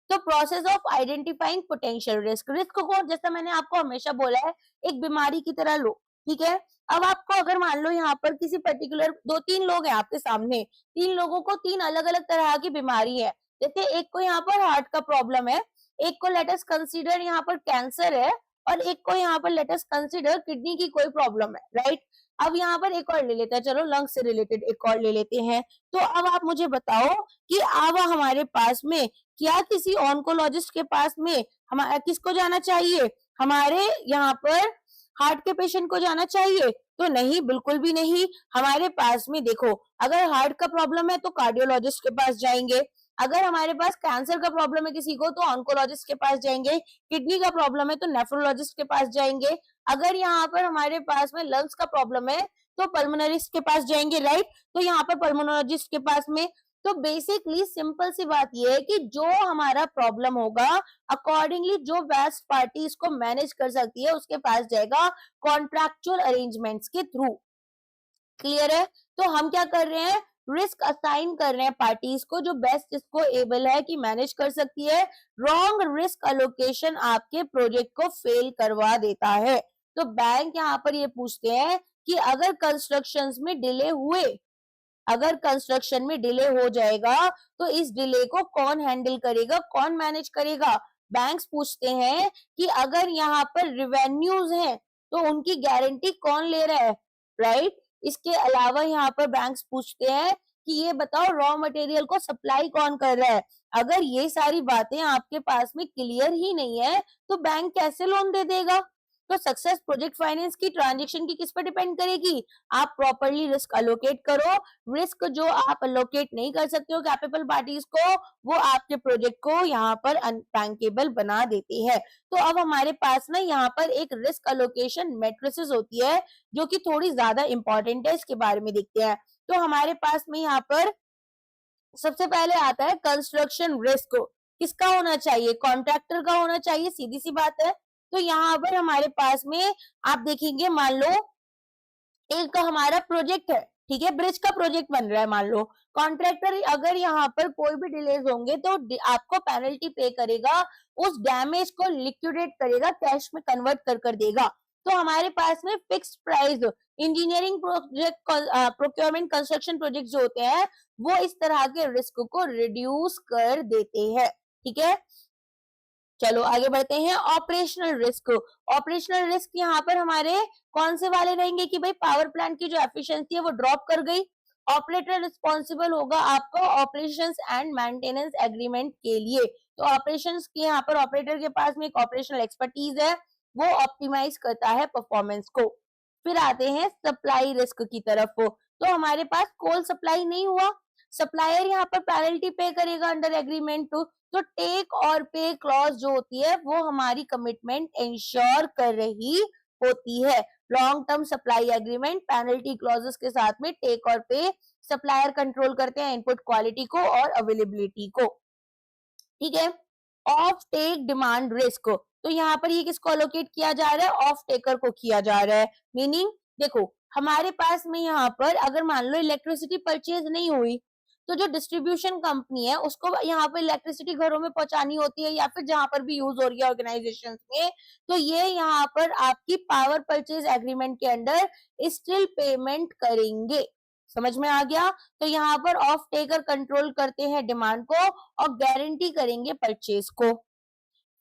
तो process of identifying potential risk, risk को जैसा मैंने आपको हमेशा बोला है एक बीमारी की तरह लो, ठीक है। अब आपको अगर मान लो यहाँ पर किसी पर्टिकुलर 2-3 लोग हैं आपके सामने, 3 लोगों को 3 अलग अलग तरह की बीमारी है। जैसे एक को यहाँ पर हार्ट का प्रॉब्लम है, एक को लेट अस कंसीडर यहाँ पर कैंसर है, और एक को यहाँ पर लेट अस कंसीडर किडनी की कोई प्रॉब्लम है, राइट। अब यहाँ पर एक और ले लेते हैं, चलो लंग से रिलेटेड एक और ले लेते हैं। तो अब आप मुझे बताओ कि अब हमारे पास में क्या किसी ऑन्कोलॉजिस्ट के पास में हमारा किसको जाना चाहिए, हमारे यहाँ पर हार्ट के पेशेंट को जाना चाहिए? तो नहीं, बिल्कुल भी नहीं। हमारे पास में देखो, अगर हार्ट का प्रॉब्लम है तो कार्डियोलॉजिस्ट के पास जाएंगे, अगर हमारे पास कैंसर का प्रॉब्लम है किसी को तो ऑन्कोलॉजिस्ट के पास जाएंगे, किडनी का प्रॉब्लम है तो नेफ्रोलॉजिस्ट के पास जाएंगे, अगर यहाँ पर हमारे पास में लंग्स का प्रॉब्लम है तो पल्मोनरिस्ट के पास जाएंगे, राइट। तो यहाँ पर पल्मोनोलॉजिस्ट के पास में। तो बेसिकली सिंपल सी बात ये है कि जो हमारा प्रॉब्लम होगा अकॉर्डिंगली जो बेस्ट पार्टी इसको मैनेज कर सकती है उसके पास जाएगा कॉन्ट्रैक्चुअल अरेंजमेंट्स के थ्रू। क्लियर है? तो हम क्या कर रहे हैं, रिस्क असाइन कर रहे हैं पार्टीज को जो बेस्ट इसको एबल है कि मैनेज कर सकती है। रॉन्ग रिस्क अलोकेशन आपके प्रोजेक्ट को फेल करवा देता है। तो बैंक यहाँ पर ये पूछते हैं कि अगर कंस्ट्रक्शन में डिले हुए, अगर कंस्ट्रक्शन में डिले हो जाएगा तो इस डिले को कौन हैंडल करेगा, कौन मैनेज करेगा? बैंक्स पूछते हैं कि अगर यहाँ पर रिवेन्यूज हैं तो उनकी गारंटी कौन ले रहा है, राइट। इसके अलावा यहाँ पर बैंक्स पूछते हैं कि ये बताओ रॉ मटेरियल को सप्लाई कौन कर रहा है। अगर ये सारी बातें आपके पास में क्लियर ही नहीं है तो बैंक कैसे लोन दे देगा? तो सक्सेस प्रोजेक्ट फाइनेंस की ट्रांजेक्शन की किस पर डिपेंड करेगी, आप प्रॉपर्ली रिस्क अलोकेट करो। रिस्क जो आप अलोकेट नहीं कर सकते हो कैपेबल पार्टीज को, वो आपके प्रोजेक्ट को यहाँ पर अनबैंकेबल बना देते हैं। तो अब हमारे पास ना यहाँ पर एक रिस्क अलोकेशन मैट्रिसेस होती है जो कि थोड़ी ज्यादा इंपॉर्टेंट है, इसके बारे में देखते हैं। तो हमारे पास में यहाँ पर सबसे पहले आता है कंस्ट्रक्शन रिस्क, किसका होना चाहिए, कॉन्ट्रैक्टर का होना चाहिए, सीधी सी बात है। तो यहाँ पर हमारे पास में आप देखेंगे, मान लो एक हमारा प्रोजेक्ट है, ठीक है, ब्रिज का प्रोजेक्ट बन रहा है, मान लो कॉन्ट्रैक्टर अगर यहाँ पर कोई भी डिलेज होंगे तो आपको पेनल्टी पे करेगा, उस डैमेज को लिक्विडेट करेगा, कैश में कन्वर्ट कर देगा। तो हमारे पास में fix price engineering project, procurement, construction project जो होते हैं वो इस तरह के रिस्क को रिड्यूस कर देते हैं, ठीक है। चलो आगे बढ़ते हैं, ऑपरेशनल रिस्क। ऑपरेशनल रिस्क यहाँ पर हमारे कौन से वाले रहेंगे कि भाई पावर प्लांट की जो एफिशिएंसी है वो ड्रॉप कर गई, ऑपरेटर रिस्पॉन्सिबल होगा आपको ऑपरेशंस एंड मेंटेनेंस एग्रीमेंट के लिए। तो ऑपरेशंस की यहाँ पर ऑपरेटर के पास में एक ऑपरेशनल एक्सपर्टीज है, वो ऑप्टिमाइज करता है परफॉर्मेंस को। फिर आते हैं सप्लाई रिस्क की तरफ। तो हमारे पास कोल सप्लाई नहीं हुआ, सप्लायर यहाँ पर पेनल्टी पे करेगा अंडर एग्रीमेंट टू। तो टेक और पे क्लॉज जो होती है वो हमारी कमिटमेंट इंश्योर कर रही होती है। Long term supply agreement penalty clauses के साथ में टेक और पे, सप्लायर कंट्रोल करते हैं इनपुट क्वालिटी को और अवेलेबिलिटी को। ठीक है, ऑफ टेक डिमांड रिस्क, तो यहाँ पर ये किसको अलोकेट किया जा रहा है, ऑफ टेकर को किया जा रहा है। मीनिंग देखो हमारे पास में यहाँ पर अगर मान लो इलेक्ट्रिसिटी परचेज नहीं हुई, तो जो डिस्ट्रीब्यूशन कंपनी है उसको यहाँ पर इलेक्ट्रिसिटी घरों में पहुंचानी होती है या फिर जहां पर भी यूज हो रही है ऑर्गेनाइजेशन में, तो ये यहाँ पर आपकी पावर परचेज एग्रीमेंट के अंडर स्टिल पेमेंट करेंगे। समझ में आ गया? तो यहाँ पर ऑफ टेकर कंट्रोल करते हैं डिमांड को और गारंटी करेंगे परचेज को।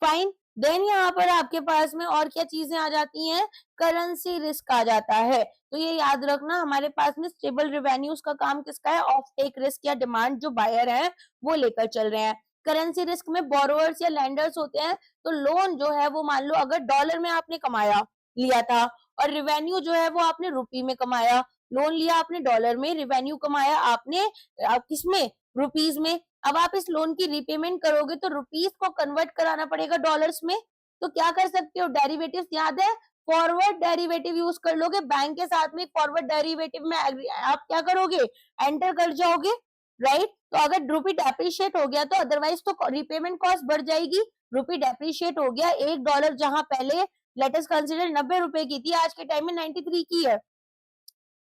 फाइन, देन यहाँ पर आपके पास में और क्या चीजें आ जाती हैं, करेंसी रिस्क आ जाता है। तो ये याद रखना हमारे पास में स्टेबल रेवेन्यूज का काम किसका है, ऑफ टेक रिस्क या डिमांड जो बायर है वो लेकर चल रहे हैं। करेंसी रिस्क में बोरोवर्स या लैंडर्स होते हैं, तो लोन जो है वो मान लो अगर डॉलर में आपने कमाया लिया था और रिवेन्यू जो है वो आपने रुपी में कमाया, लोन लिया आपने डॉलर में, रिवेन्यू कमाया आपने किसमें, रुपीज में। अब आप इस लोन की रीपेमेंट करोगे तो रुपीस को कन्वर्ट कराना पड़ेगा डॉलर्स में, तो क्या कर सकते हो, डेरिवेटिव्स याद है, फॉरवर्ड डेरिवेटिव यूज कर लोगे। बैंक के साथ में फॉरवर्ड डेरिवेटिव में आप क्या करोगे, एंटर कर जाओगे, राइट। तो अगर रुपी डेप्रिशिएट हो गया तो अदरवाइज तो रीपेमेंट कॉस्ट बढ़ जाएगी। रुपी डेप्रिशिएट हो गया, $1 जहां पहले लेट अस कंसीडर 90 रुपए की थी, आज के टाइम में 93 की है,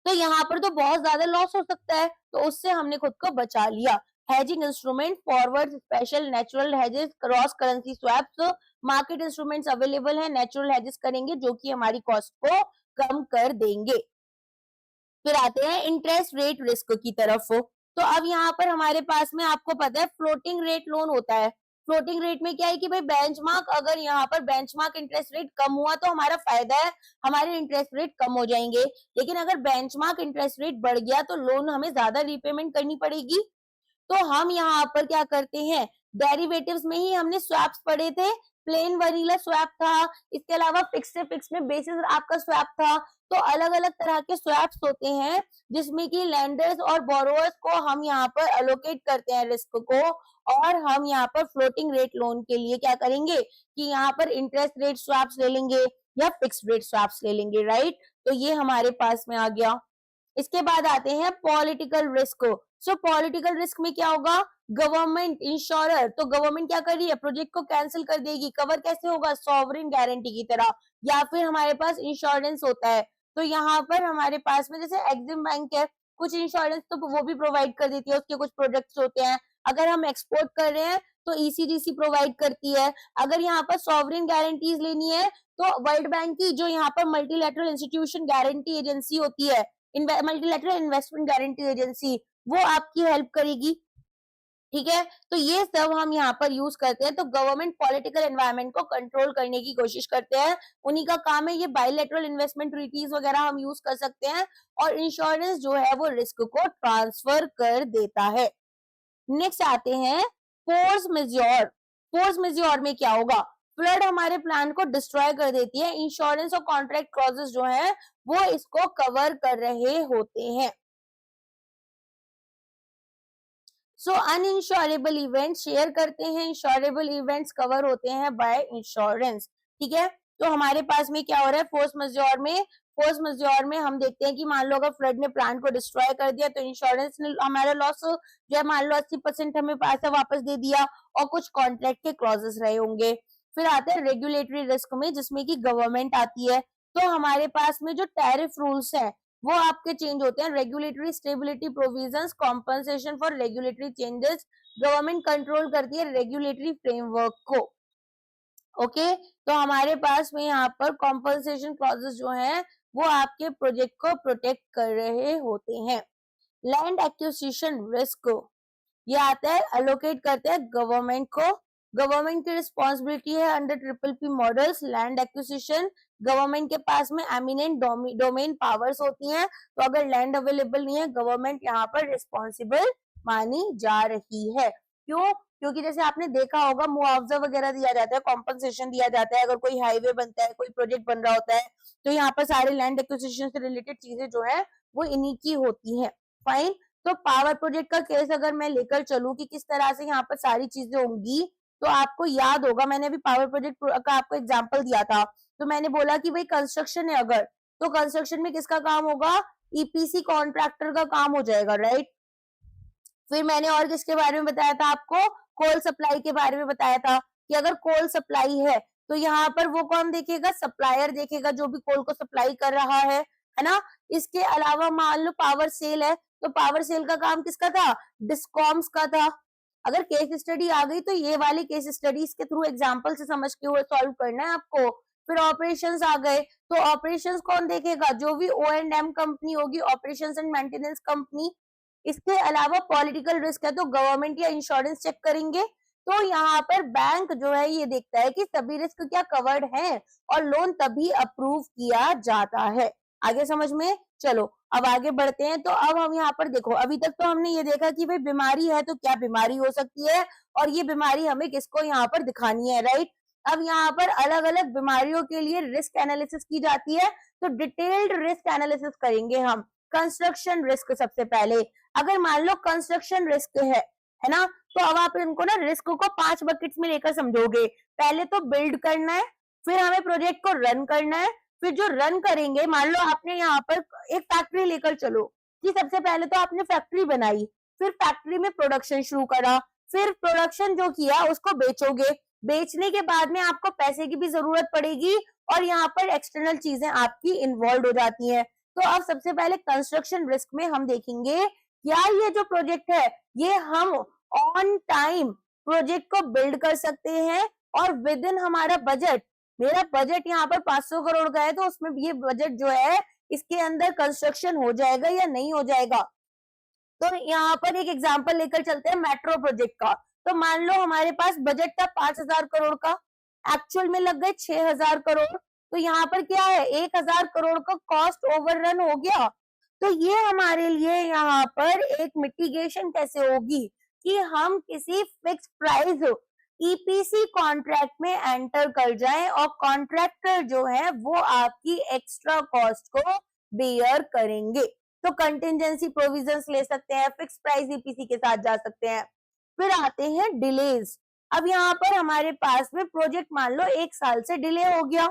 तो यहाँ पर तो बहुत ज्यादा लॉस हो सकता है, तो उससे हमने खुद को बचा लिया। Hedging instrument, forward, special, natural hedges, cross currency swaps, market instruments available है, नेचुरल हेजेस करेंगे जो कि हमारी कॉस्ट को कम कर देंगे। फिर आते हैं इंटरेस्ट रेट रिस्क की तरफ। तो अब यहाँ पर हमारे पास में आपको पता है फ्लोटिंग रेट लोन होता है। फ्लोटिंग रेट में क्या है कि भाई बेंचमार्क, अगर यहाँ पर बेंचमार्क इंटरेस्ट रेट कम हुआ तो हमारा फायदा है, हमारे इंटरेस्ट रेट कम हो जाएंगे। लेकिन अगर बेंचमार्क इंटरेस्ट रेट बढ़ गया तो लोन हमें ज्यादा रीपेमेंट करनी पड़ेगी। तो हम यहाँ पर क्या करते हैं, डेरिवेटिव्स में ही हमने स्वैप्स पढ़े थे, प्लेन वनीला स्वैप था, इसके अलावा फिक्स से फिक्स में बेसिस आपका स्वैप था। तो अलग अलग तरह के स्वैप्स होते हैं जिसमें कि लैंडर्स और बोरोवर्स को हम यहाँ पर अलोकेट करते हैं रिस्क को, और हम यहाँ पर फ्लोटिंग रेट लोन के लिए क्या करेंगे कि यहाँ पर इंटरेस्ट रेट स्वैप्स ले लेंगे या फिक्स्ड रेट स्वैप्स ले लेंगे, राइट। तो ये हमारे पास में आ गया। इसके बाद आते हैं पॉलिटिकल रिस्क। सो पॉलिटिकल रिस्क में क्या होगा, गवर्नमेंट इंश्योरर, तो गवर्नमेंट क्या कर रही है, प्रोजेक्ट को कैंसिल कर देगी। कवर कैसे होगा, सॉवरेन गारंटी की तरह, या फिर हमारे पास इंश्योरेंस होता है। तो यहाँ पर हमारे पास में जैसे एक्सिम बैंक है, कुछ इंश्योरेंस तो वो भी प्रोवाइड कर देती है, उसके कुछ प्रोडक्ट्स होते हैं। अगर हम एक्सपोर्ट कर रहे हैं तो ईसीजीसी प्रोवाइड करती है। अगर यहाँ पर सॉवरेन गारंटीज लेनी है तो वर्ल्ड बैंक की जो यहाँ पर मल्टीलैटरल इंस्टीट्यूशन गारंटी एजेंसी होती है, मल्टीलैटरल इन्वेस्टमेंट गारंटी एजेंसी, वो आपकी हेल्प करेगी। ठीक है, तो ये सब हम यहाँ पर यूज करते हैं। तो गवर्नमेंट पॉलिटिकल एनवायरनमेंट को कंट्रोल करने की कोशिश करते हैं, उन्हीं का काम है। ये बायलैटरल इन्वेस्टमेंट ट्रीटीज वगैरह हम यूज कर सकते हैं, और इंश्योरेंस जो है वो रिस्क को ट्रांसफर कर देता है। नेक्स्ट आते हैं फोर्स मेजोर। फोर्स मेजोर में क्या होगा, फ्लड हमारे प्लान को डिस्ट्रॉय कर देती है, इंश्योरेंस और कॉन्ट्रैक्ट क्लॉजेस जो है वो इसको कवर कर रहे होते हैं। सो अनइंश्योरेबल इवेंट शेयर करते हैं, इंश्योरेबल इवेंट्स कवर होते हैं बाय इंश्योरेंस। ठीक है, तो हमारे पास में क्या हो रहा है फोर्स मज्योर में, फोर्स मज्योर में हम देखते हैं कि मान लो अगर फ्लड ने प्लांट को डिस्ट्रॉय कर दिया तो इंश्योरेंस ने हमारा लॉस जो है मान लो 80% हमें पैसा वापस दे दिया, और कुछ कॉन्ट्रैक्ट के क्लॉजेस रहे होंगे। फिर आते हैं रेगुलेटरी रिस्क में, जिसमें की गवर्नमेंट आती है। तो हमारे पास में जो टैरिफ रूल्स है वो आपके चेंज होते हैं। Regulatory stability provisions, compensation for regulatory changes, government control करती है रेगुलेटरी फ्रेमवर्क को। ओके, तो हमारे पास में यहाँ पर कॉम्पनसेशन क्लॉजेस जो हैं वो आपके प्रोजेक्ट को प्रोटेक्ट कर रहे होते हैं। लैंड एक्विजिशन रिस्क ये आता है, अलोकेट करते हैं गवर्नमेंट को। गवर्नमेंट की रिस्पॉन्सिबिलिटी है under triple P models land acquisition. Government के पास में एमिनेंट डोमेन पावर्स होती हैं, तो अगर लैंड अवेलेबल नहीं है गवर्नमेंट यहाँ पर रिस्पॉन्सिबल मानी जा रही है। क्यों, क्योंकि जैसे आपने देखा होगा मुआवजा वगैरह दिया जाता है, कॉम्पनसेशन दिया जाता है, अगर कोई हाईवे बनता है, कोई प्रोजेक्ट बन रहा होता है, तो यहाँ पर सारे लैंड एक्विजिशन से रिलेटेड चीजें जो है वो इन्हीं की होती है। फाइन। तो पावर प्रोजेक्ट का केस अगर मैं लेकर चलूं कि किस तरह से यहाँ पर सारी चीजें होंगी, तो आपको याद होगा मैंने अभी पावर प्रोजेक्ट का आपको एग्जाम्पल दिया था। तो मैंने बोला कि भाई कंस्ट्रक्शन है अगर, तो कंस्ट्रक्शन में किसका काम होगा, ईपीसी कॉन्ट्रैक्टर का काम हो जाएगा, राइट। फिर मैंने और किसके बारे में बताया था आपको, कोल सप्लाई के बारे में बताया था कि अगर कोल सप्लाई है तो यहाँ पर वो कौन देखेगा, सप्लायर देखेगा जो भी कोल को सप्लाई कर रहा है ना। इसके अलावा मान लो पावर सेल है, तो पावर सेल का काम किसका था, डिस्कॉम्स का था। अगर केस स्टडी आ गई तो ये वाले केस स्टडीज के थ्रू एग्जाम्पल से समझ के हुए सॉल्व करना है आपको। फिर ऑपरेशंस आ गए, तो ऑपरेशंस कौन देखेगा, जो भी O&M कंपनी होगी, ऑपरेशंस एंड मेंटेनेंस कंपनी। इसके अलावा पॉलिटिकल रिस्क है तो गवर्नमेंट या इंश्योरेंस चेक करेंगे। तो यहाँ पर बैंक जो है ये देखता है कि सभी रिस्क क्या कवर्ड हैं और लोन तभी अप्रूव किया जाता है। आगे समझ में, चलो अब आगे बढ़ते हैं। तो अब हम यहाँ पर देखो, अभी तक तो हमने ये देखा कि भाई बीमारी है तो क्या बीमारी हो सकती है और ये बीमारी हमें किसको यहाँ पर दिखानी है, राइट। अब यहाँ पर अलग अलग बीमारियों के लिए रिस्क एनालिसिस की जाती है, तो डिटेल्ड रिस्क एनालिसिस करेंगे हम। कंस्ट्रक्शन रिस्क सबसे पहले, अगर मान लो कंस्ट्रक्शन रिस्क है ना, तो अब आप इनको ना रिस्क को 5 बकेट्स में लेकर समझोगे। पहले तो बिल्ड करना है, फिर हमें प्रोजेक्ट को रन करना है, फिर जो रन करेंगे, मान लो आपने यहाँ पर एक फैक्ट्री लेकर चलो कि सबसे पहले तो आपने फैक्ट्री बनाई, फिर फैक्ट्री में प्रोडक्शन शुरू करा, फिर प्रोडक्शन जो किया उसको बेचोगे, बेचने के बाद में आपको पैसे की भी जरूरत पड़ेगी और यहाँ पर एक्सटर्नल चीजें आपकी इन्वॉल्व हो जाती हैं। तो अब सबसे पहले कंस्ट्रक्शन रिस्क में हम देखेंगे क्या ये जो प्रोजेक्ट है ये हम ऑन टाइम प्रोजेक्ट को बिल्ड कर सकते हैं और विद इन हमारा बजट। मेरा बजट यहाँ पर 500 करोड़ का है, तो उसमें ये बजट जो है इसके अंदर कंस्ट्रक्शन हो जाएगा या नहीं हो जाएगा। तो यहाँ पर एक एग्जांपल लेकर चलते हैं मेट्रो प्रोजेक्ट का। तो मान लो हमारे पास बजट था 5,000 करोड़ का, एक्चुअल में लग गए 6,000 करोड़। तो यहाँ पर क्या है, 1,000 करोड़ का कॉस्ट ओवररन हो गया। तो ये हमारे लिए यहाँ पर एक मिटिगेशन कैसे होगी कि हम किसी फिक्स प्राइस ईपीसी कॉन्ट्रैक्ट में एंटर कर जाएं और कॉन्ट्रैक्टर जो है वो आपकी एक्स्ट्रा कॉस्ट को बेयर करेंगे। तो कंटिजेंसी प्रोविजंस ले सकते हैं, फिक्स प्राइस ईपीसी के साथ जा सकते हैं। फिर आते हैं डिलेज। अब यहाँ पर हमारे पास में प्रोजेक्ट मान लो 1 साल से डिले हो गया,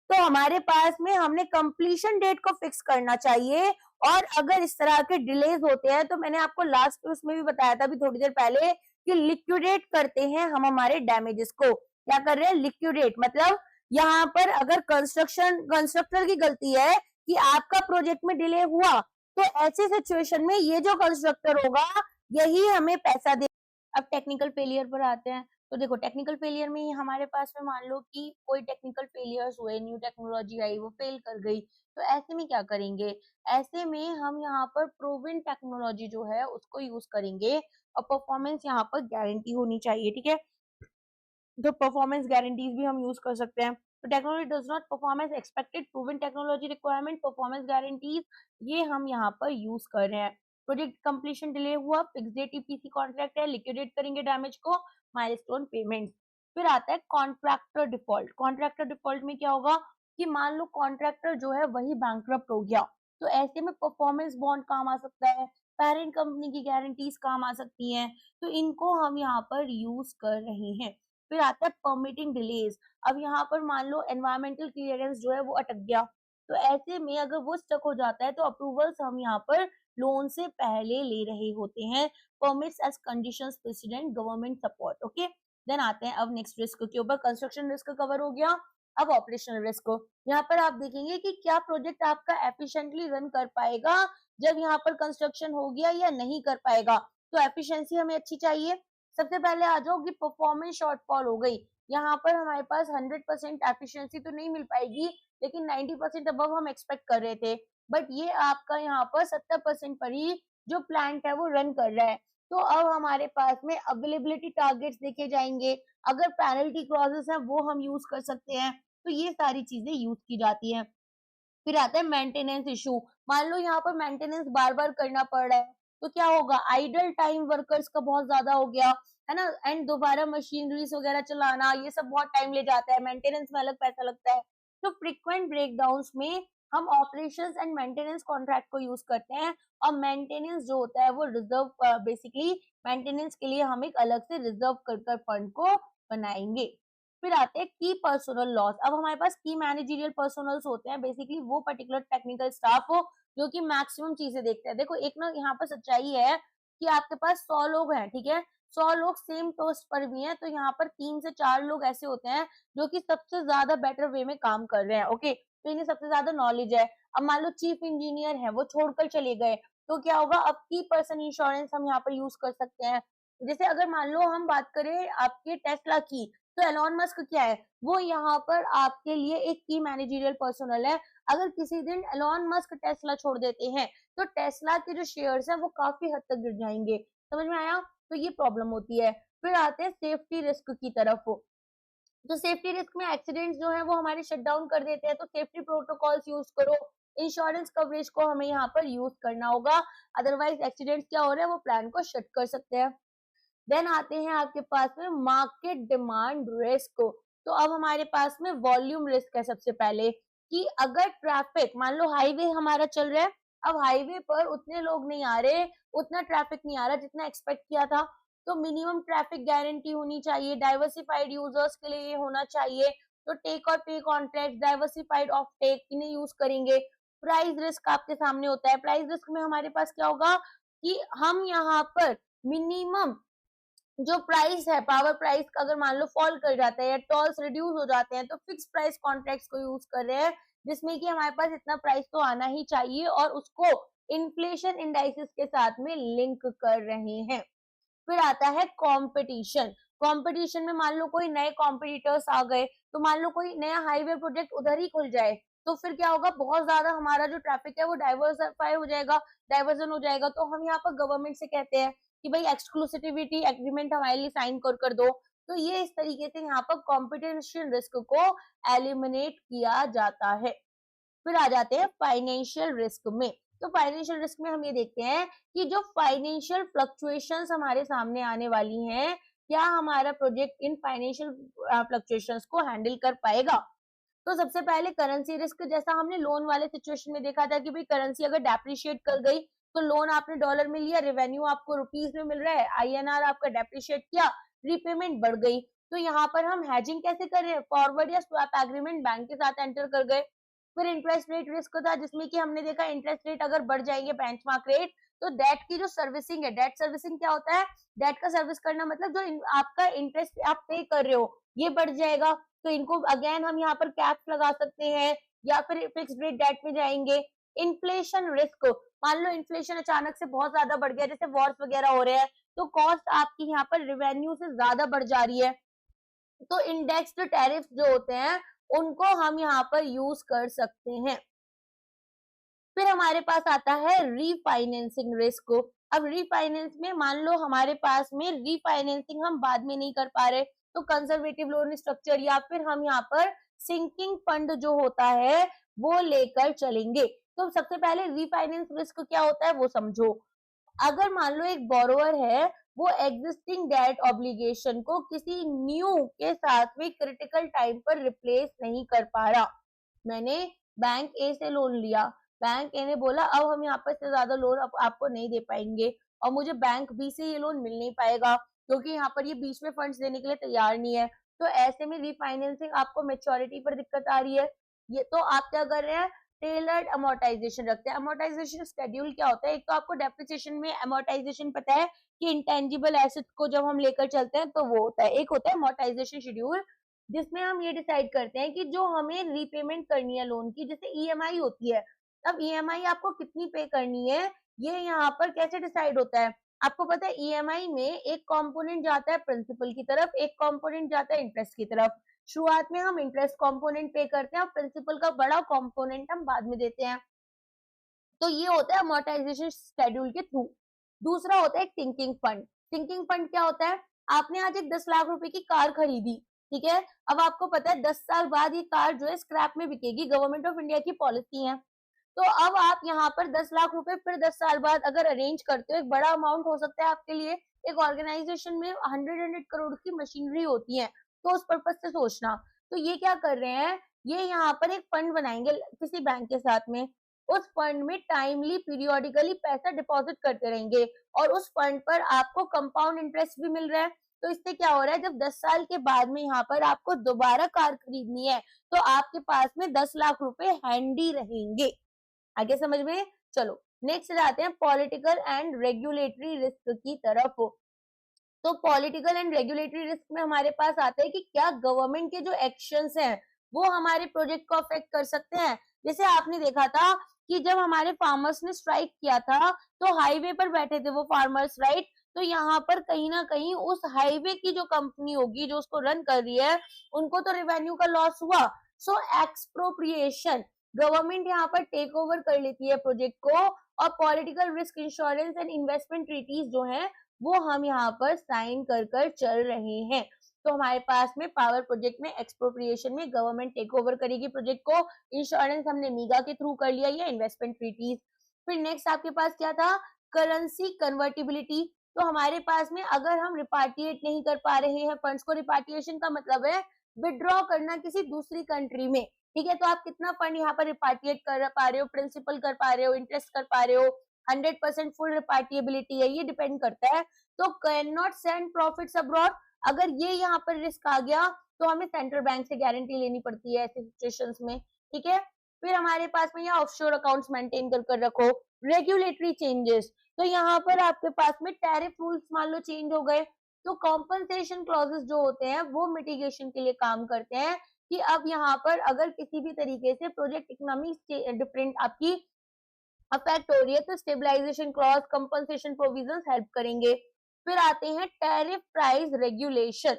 तो हमारे पास में हमने कंप्लीशन डेट को फिक्स करना चाहिए। और अगर इस तरह के डिलेज होते हैं तो मैंने आपको लास्ट उसमें भी बताया था अभी थोड़ी देर पहले कि लिक्विडेट करते हैं हम हमारे डैमेजेस को। क्या कर रहे हैं, लिक्विडेट, मतलब यहाँ पर अगर कंस्ट्रक्टर की गलती है कि आपका प्रोजेक्ट में डिले हुआ, तो ऐसी सिचुएशन में ये जो कंस्ट्रक्टर होगा यही हमें पैसा दे। अब टेक्निकल फेलियर पर आते हैं। तो देखो टेक्निकल फेलियर में हमारे पास में मान लो कि कोई टेक्निकल फेलियर्स हुए, न्यू टेक्नोलॉजी आई वो फेल कर गई, तो ऐसे में क्या करेंगे, ऐसे में हम यहाँ पर प्रूवन टेक्नोलॉजी जो है उसको यूज करेंगे और परफॉर्मेंस यहाँ पर गारंटी होनी चाहिए, ठीक है। तो परफॉर्मेंस गारंटीज भी हम यूज कर सकते हैं। तो technology does not perform as expected, proven technology requirement, performance guarantees, ये हम यहाँ पर यूज कर रहे हैं। प्रोजेक्ट कंप्लीशन डिले हुआ, फिक्स डेट ईपीसी कॉन्ट्रैक्ट है, लिक्विडेट करेंगे डैमेज को, माइलस्टोन पेमेंट। फिर आता है कॉन्ट्रैक्टर डिफॉल्ट। कॉन्ट्रैक्टर डिफॉल्ट में क्या होगा कि मान लो कॉन्ट्रैक्टर जो है वही बैंकरप्ट हो गया, तो ऐसे में परफॉर्मेंस बॉन्ड काम आ सकता है, पेरेंट कंपनी की गारंटीज काम आ सकती हैं, तो इनको हम यहाँ पर यूज कर रहे हैं। फिर आता है परमिटिंग डिलेज। अब यहाँ पर मान लो एनवायरमेंटल क्लियरेंस जो है वो अटक गया, तो ऐसे में अगर वो स्टक हो जाता है तो अप्रूवल्स हम यहाँ पर लोन से पहले ले रहे होते हैं। Permits as conditions president, government support, okay. Then आते हैं अब नेक्स्ट रिस्क के ऊपर। कंस्ट्रक्शन रिस्क कवर हो गया, अब ऑपरेशनल रिस्क। यहाँ पर आप देखेंगे कि क्या प्रोजेक्ट आपका एफिशिएंटली रन कर पाएगा जब यहाँ पर कंस्ट्रक्शन हो गया या नहीं कर पाएगा। तो एफिशिएंसी हमें अच्छी चाहिए। सबसे पहले आ जाओ कि परफॉर्मेंस शॉर्टफॉल हो गई, यहाँ पर हमारे पास 100% एफिशिएंसी तो नहीं मिल पाएगी, लेकिन 90% अबव हम एक्सपेक्ट कर रहे थे, बट ये आपका यहाँ पर 70% पर ही जो प्लांट है वो रन कर रहा है। तो अब हमारे पास में अवेलेबिलिटी टारगेट्स देखे जाएंगे, अगर पेनल्टी क्लॉजेस है वो हम यूज कर सकते हैं। तो ये सारी चीजें यूज की जाती हैं। फिर आता है मेंटेनेंस इशू। मान लो यहाँ पर मेंटेनेंस बार बार करना पड़ रहा है, तो क्या होगा, आइडल टाइम वर्कर्स का बहुत ज्यादा हो गया, है ना, एंड दोबारा मशीनरीज वगैरह चलाना, ये सब बहुत टाइम ले जाता है, मेंटेनेंस में अलग पैसा लगता है। तो फ्रीक्वेंट ब्रेकडाउन्स में हम ऑपरेशंस एंड मेंटेनेंस कॉन्ट्रैक्ट को यूज करते हैं, और मेंटेनेंस जो होता है वो रिजर्व, बेसिकली मेंटेनेंस के लिए हम एक अलग से रिजर्व कर फंड को बनाएंगे। फिर आते हैं की पर्सनल लॉस। अब हमारे पास की मैनेजरियल पर्सनल्स होते हैं, बेसिकली वो पर्टिकुलर टेक्निकल स्टाफ हो जो कि मैक्सिमम चीजें देखते हैं। देखो एक ना यहाँ पर सच्चाई है कि आपके पास 100 लोग हैं, ठीक है, 100 लोग सेम पोस्ट पर भी हैं, तो यहाँ पर 3 से 4 लोग ऐसे होते हैं जो कि सबसे ज्यादा बेटर वे में काम कर रहे हैं, ओके, तो इन्हें सबसे ज्यादा नॉलेज है। अब मान लो चीफ इंजीनियर है, वो छोड़कर चले गए, तो क्या होगा, अब की पर्सन इंश्योरेंस हम यहाँ पर यूज कर सकते हैं। जैसे अगर मान लो हम बात करें आपके टेस्ला की, तो एलॉन मस्क क्या है, वो यहाँ पर आपके लिए एक की मैनेजरियल पर्सनल है। अगर किसी दिन एलॉन मस्क टेस्ला छोड़ देते हैं, तो टेस्ला के जो शेयर्स हैं वो काफी हद तक गिर जाएंगे। समझ में आया? तो ये प्रॉब्लम होती है। फिर आते हैं सेफ्टी रिस्क की तरफ। तो सेफ्टी रिस्क में एक्सीडेंट्स जो है वो हमारे शट डाउन कर देते हैं, तो सेफ्टी प्रोटोकॉल्स यूज करो, इंश्योरेंस कवरेज को हमें यहाँ पर यूज करना होगा, अदरवाइज एक्सीडेंट्स क्या हो रहे हैं वो प्लान को शट कर सकते हैं। देन आते हैं आपके पास में मार्केट डिमांड रिस्क। तो अब हमारे पास में वॉल्यूम रिस्क है सबसे पहले, कि अगर ट्रैफिक, मान लो हाईवे हमारा चल रहा है, अब हाईवे पर उतने लोग नहीं आ रहे, उतना ट्रैफिक नहीं आ रहा जितना एक्सपेक्ट किया था, तो मिनिमम ट्रैफिक गारंटी होनी चाहिए, डाइवर्सिफाइड यूजर्स के लिए ये होना चाहिए। तो टेक और पे कॉन्ट्रैक्ट, डाइवर्सिफाइड ऑफ टेक, इन्हें यूज करेंगे। प्राइस रिस्क आपके सामने होता है, प्राइस रिस्क में हमारे पास क्या होगा कि हम यहाँ पर मिनिमम जो प्राइस है, पावर प्राइस का अगर मान लो फॉल कर जाता है या टॉल्स रिड्यूस हो जाते हैं, तो फिक्स प्राइस कॉन्ट्रैक्ट्स को यूज कर रहे हैं, जिसमें कि हमारे पास इतना प्राइस तो आना ही चाहिए, और उसको इन्फ्लेशन इंडाइसेस के साथ में लिंक कर रहे हैं। फिर आता है कंपटीशन। कंपटीशन में मान लो कोई नए कॉम्पिटिटर्स आ गए, तो मान लो कोई नया हाईवे प्रोजेक्ट उधर ही खुल जाए, तो फिर क्या होगा, बहुत ज्यादा हमारा जो ट्रैफिक है वो डाइवर्सिफाई हो जाएगा, डाइवर्जन हो जाएगा। तो हम यहाँ पर गवर्नमेंट से कहते हैं कि भाई एक्सक्लूसिविटी एग्रीमेंट हमारे लिए साइन कर दो। तो ये इस तरीके से यहाँ पर कॉम्पिटिशन रिस्क को एलिमिनेट किया जाता है। फिर आ जाते हैं फाइनेंशियल रिस्क में। तो फाइनेंशियल रिस्क में हम ये देखते हैं कि जो फाइनेंशियल फ्लक्चुएशंस हमारे सामने आने वाली हैं, क्या हमारा प्रोजेक्ट इन फाइनेंशियल फ्लक्चुएशंस को हैंडल कर पाएगा। तो सबसे पहले करेंसी रिस्क, जैसा हमने लोन वाले सिचुएशन में देखा था कि भाई करेंसी अगर डेप्रिशिएट कर गई, तो लोन आपने डॉलर में लिया, रेवेन्यू आपको रुपीस में मिल रहा है, आईएनआर आपका डेप्रिशिएट किया, रीपेमेंट बढ़ गई। तो यहाँ पर हम हैजिंग कैसे कर रहे हैं, फॉरवर्ड या स्वैप एग्रीमेंट बैंक के साथ एंटर कर गए। फिर इंटरेस्ट रेट रिस्क था, जिसमें कि हमने देखा इंटरेस्ट रेट अगर बढ़ जाएंगे बेंचमार्क रेट, तो डेट की जो सर्विसिंग है, डेट सर्विसिंग क्या होता है, डेट का सर्विस करना मतलब जो आपका इंटरेस्ट आप पे कर रहे हो ये बढ़ जाएगा, तो इनको अगेन हम यहाँ पर कैप्स लगा सकते हैं, या फिर फिक्स्ड रेट डेट में जाएंगे। इन्फ्लेशन रिस्क, मान लो इन्फ्लेशन अचानक से बहुत ज्यादा बढ़ गया, जैसे वॉर्स वगैरह हो रहे हैं, तो कॉस्ट आपकी यहाँ पर रेवेन्यू से ज्यादा बढ़ जा रही है, तो इंडेक्स्ड टैरिफ जो होते हैं उनको हम यहाँ पर यूज कर सकते हैं। फिर हमारे पास आता है रीफाइनेंसिंग रिस्क। अब रीफाइनेंस में मान लो हमारे पास में रीफाइनेंसिंग हम बाद में नहीं कर पा रहे, तो कंजर्वेटिव लोन स्ट्रक्चर या फिर हम यहाँ पर सिंकिंग फंड जो होता है वो लेकर चलेंगे। तो सबसे पहले रीफाइनेंस रिस्क क्या होता है वो समझो। अगर मान लो एक बोरोवर है, वो एग्जिस्टिंग डेट ऑब्लिगेशन को किसी न्यू के साथ में क्रिटिकल टाइम पर रिप्लेस नहीं कर पा रहा। मैंने बैंक ए से लोन लिया, बैंक ए ने बोला अब हम यहाँ पर से ज्यादा लोन आपको नहीं दे पाएंगे, और मुझे बैंक बी से ये लोन मिल नहीं पाएगा क्योंकि यहाँ पर ये बीच में फंड्स देने के लिए तैयार नहीं है। तो ऐसे में रीफाइनेंसिंग आपको मेच्योरिटी पर दिक्कत आ रही है, ये तो आप क्या कर रहे हैं, टेलर्ड अमोर्टाइजेशन रखते हैं। अमोर्टाइजेशन शेड्यूल क्या होता है, एक तो आपको डेप्रिसिएशन में अमोर्टाइजेशन पता है कि इंटेंजिबल एसेट को जब हम लेकर चलते हैं तो वो होता है, एक होता है अमोर्टाइजेशन शेड्यूल, जिसमें हम ये डिसाइड करते हैं कि जो हमें रीपेमेंट करनी है लोन की, जैसे ईएमआई होती है, अब ईएमआई आपको कितनी पे करनी है ये यहाँ पर कैसे डिसाइड होता है। आपको पता है ईएमआई में एक कंपोनेंट जाता है प्रिंसिपल की तरफ, एक कंपोनेंट जाता है इंटरेस्ट की तरफ। शुरुआत में हम इंटरेस्ट कंपोनेंट पे करते हैं और प्रिंसिपल का बड़ा कंपोनेंट हम बाद में देते हैं। तो ये होता है अमोर्टाइजेशन शेड्यूल के थ्रू। दूसरा होता है सिंकिंग फंड। सिंकिंग फंड क्या होता है, आपने आज एक 10 लाख रुपए की कार खरीदी, ठीक है, अब आपको पता है 10 साल बाद ये कार जो है स्क्रैप में बिकेगी, गवर्नमेंट ऑफ इंडिया की पॉलिसी है। तो अब आप यहाँ पर 10 लाख रुपए फिर 10 साल बाद अगर अरेंज करते हो, एक बड़ा अमाउंट हो सकता है आपके लिए, एक ऑर्गेनाइजेशन में 100 करोड़ की मशीनरी होती है, तो उस पर्पज से सोचना। तो ये क्या कर रहे हैं, ये यहाँ पर एक फंड बनाएंगे किसी बैंक के साथ में, उस फंड में टाइमली पीरियोडिकली पैसा डिपॉजिट करते रहेंगे और उस फंड पर आपको कंपाउंड इंटरेस्ट भी मिल रहा है। तो इससे क्या हो रहा है, जब 10 साल के बाद में यहाँ पर आपको दोबारा कार खरीदनी है तो आपके पास में 10 लाख रुपए हैंडी रहेंगे। आगे समझ में? चलो नेक्स्ट जाते हैं पॉलिटिकल एंड रेगुलेटरी रिस्क की तरफ। तो पॉलिटिकल एंड रेगुलेटरी रिस्क में हमारे पास आता है कि क्या गवर्नमेंट के जो एक्शंस हैं वो हमारे प्रोजेक्ट को अफेक्ट कर सकते हैं। जैसे आपने देखा था कि जब हमारे फार्मर्स ने स्ट्राइक किया था तो हाईवे पर बैठे थे वो फार्मर्स, राइट। तो यहाँ पर कहीं ना कहीं उस हाईवे की जो कंपनी होगी जो उसको रन कर रही है उनको तो रेवेन्यू का लॉस हुआ। सो एक्सप्रोप्रिएशन, गवर्नमेंट यहाँ पर टेक ओवर कर लेती है प्रोजेक्ट को और political risk insurance and investment treaties जो है वो हम यहाँ पर साइन कर चल रहे हैं। तो हमारे पास में पावर प्रोजेक्ट में एक्सप्रोप्रिएशन में गवर्नमेंट टेक ओवर करेगी प्रोजेक्ट को, इंश्योरेंस हमने मीगा के थ्रू कर लिया, ये इन्वेस्टमेंट ट्रीटीज। फिर नेक्स्ट आपके पास क्या था, करेंसी कन्वर्टिबिलिटी। तो हमारे पास में अगर हम रिपार्टिएट नहीं कर पा रहे हैं फंड्स को, रिपार्टिएशन का मतलब है विड्रॉ करना किसी दूसरी कंट्री में, ठीक है। तो आप कितना फंड यहाँ पर रिपार्टिएट कर पा रहे हो, प्रिंसिपल कर पा रहे हो, इंटरेस्ट कर पा रहे हो, 100% फुल रिपार्टिएबिलिटी है, ये डिपेंड करता है। तो can not send profits abroad, अगर ये यहाँ पर रिस्क आ गया तो हमें सेंट्रल बैंक से गारंटी लेनी पड़ती है ऐसे सिचुएशंस में, ठीक है। फिर हमारे पास में यहाँ ऑफशोर अकाउंट्स मेंटेन कर रखो। रेगुलेटरी चेंजेस, तो यहाँ पर आपके पास में टैरिफ रूल्स मान लो चेंज हो गए, तो कॉम्पनसेशन क्लॉजेस जो होते हैं वो मिटिगेशन के लिए काम करते हैं कि अब यहाँ पर अगर किसी भी तरीके से प्रोजेक्ट इकोनॉमी डिफरेंट आपकी अफेक्ट हो रही है तो stabilisation clause, compensation provisions help करेंगे। फिर आते हैं टैरिफ प्राइस रेगुलेशन,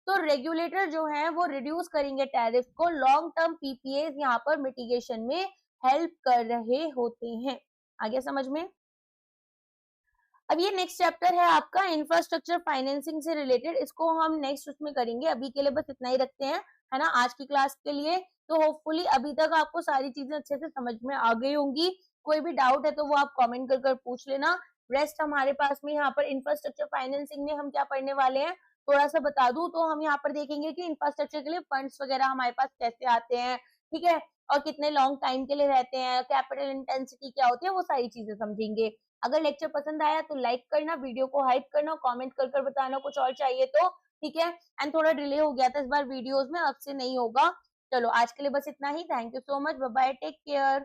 तो रेगुलेटर जो है वो रिड्यूस करेंगे टैरिफ को, लॉन्ग टर्म पीपीएस यहाँ पर मिटिगेशन में हेल्प कर रहे होते हैं। आगे समझ में? अब ये नेक्स्ट चैप्टर है आपका इंफ्रास्ट्रक्चर फाइनेंसिंग से रिलेटेड, इसको हम नेक्स्ट उसमें करेंगे, अभी के लिए बस इतना ही रखते हैं, है ना, आज की क्लास के लिए। तो होपफुली अभी तक आपको सारी चीजें अच्छे से समझ में आ गई होंगी, कोई भी डाउट है तो वो आप कमेंट कर पूछ लेना। रेस्ट हमारे पास में यहाँ पर इंफ्रास्ट्रक्चर फाइनेंसिंग में हम क्या पढ़ने वाले हैं थोड़ा सा बता दूं तो हम यहाँ पर देखेंगे कि इंफ्रास्ट्रक्चर के लिए फंड्स वगैरह हमारे पास कैसे आते हैं, ठीक है, और कितने लॉन्ग टाइम के लिए रहते हैं, कैपिटल इंटेंसिटी क्या होती है, वो सारी चीजें समझेंगे। अगर लेक्चर पसंद आया तो लाइक करना, वीडियो को हाइप करना, कमेंट कर बताना कुछ और चाहिए तो, ठीक है। एंड थोड़ा डिले हो गया था इस बार वीडियोस में, अब से नहीं होगा। चलो आज के लिए बस इतना ही, thank you so much, bye bye, take care.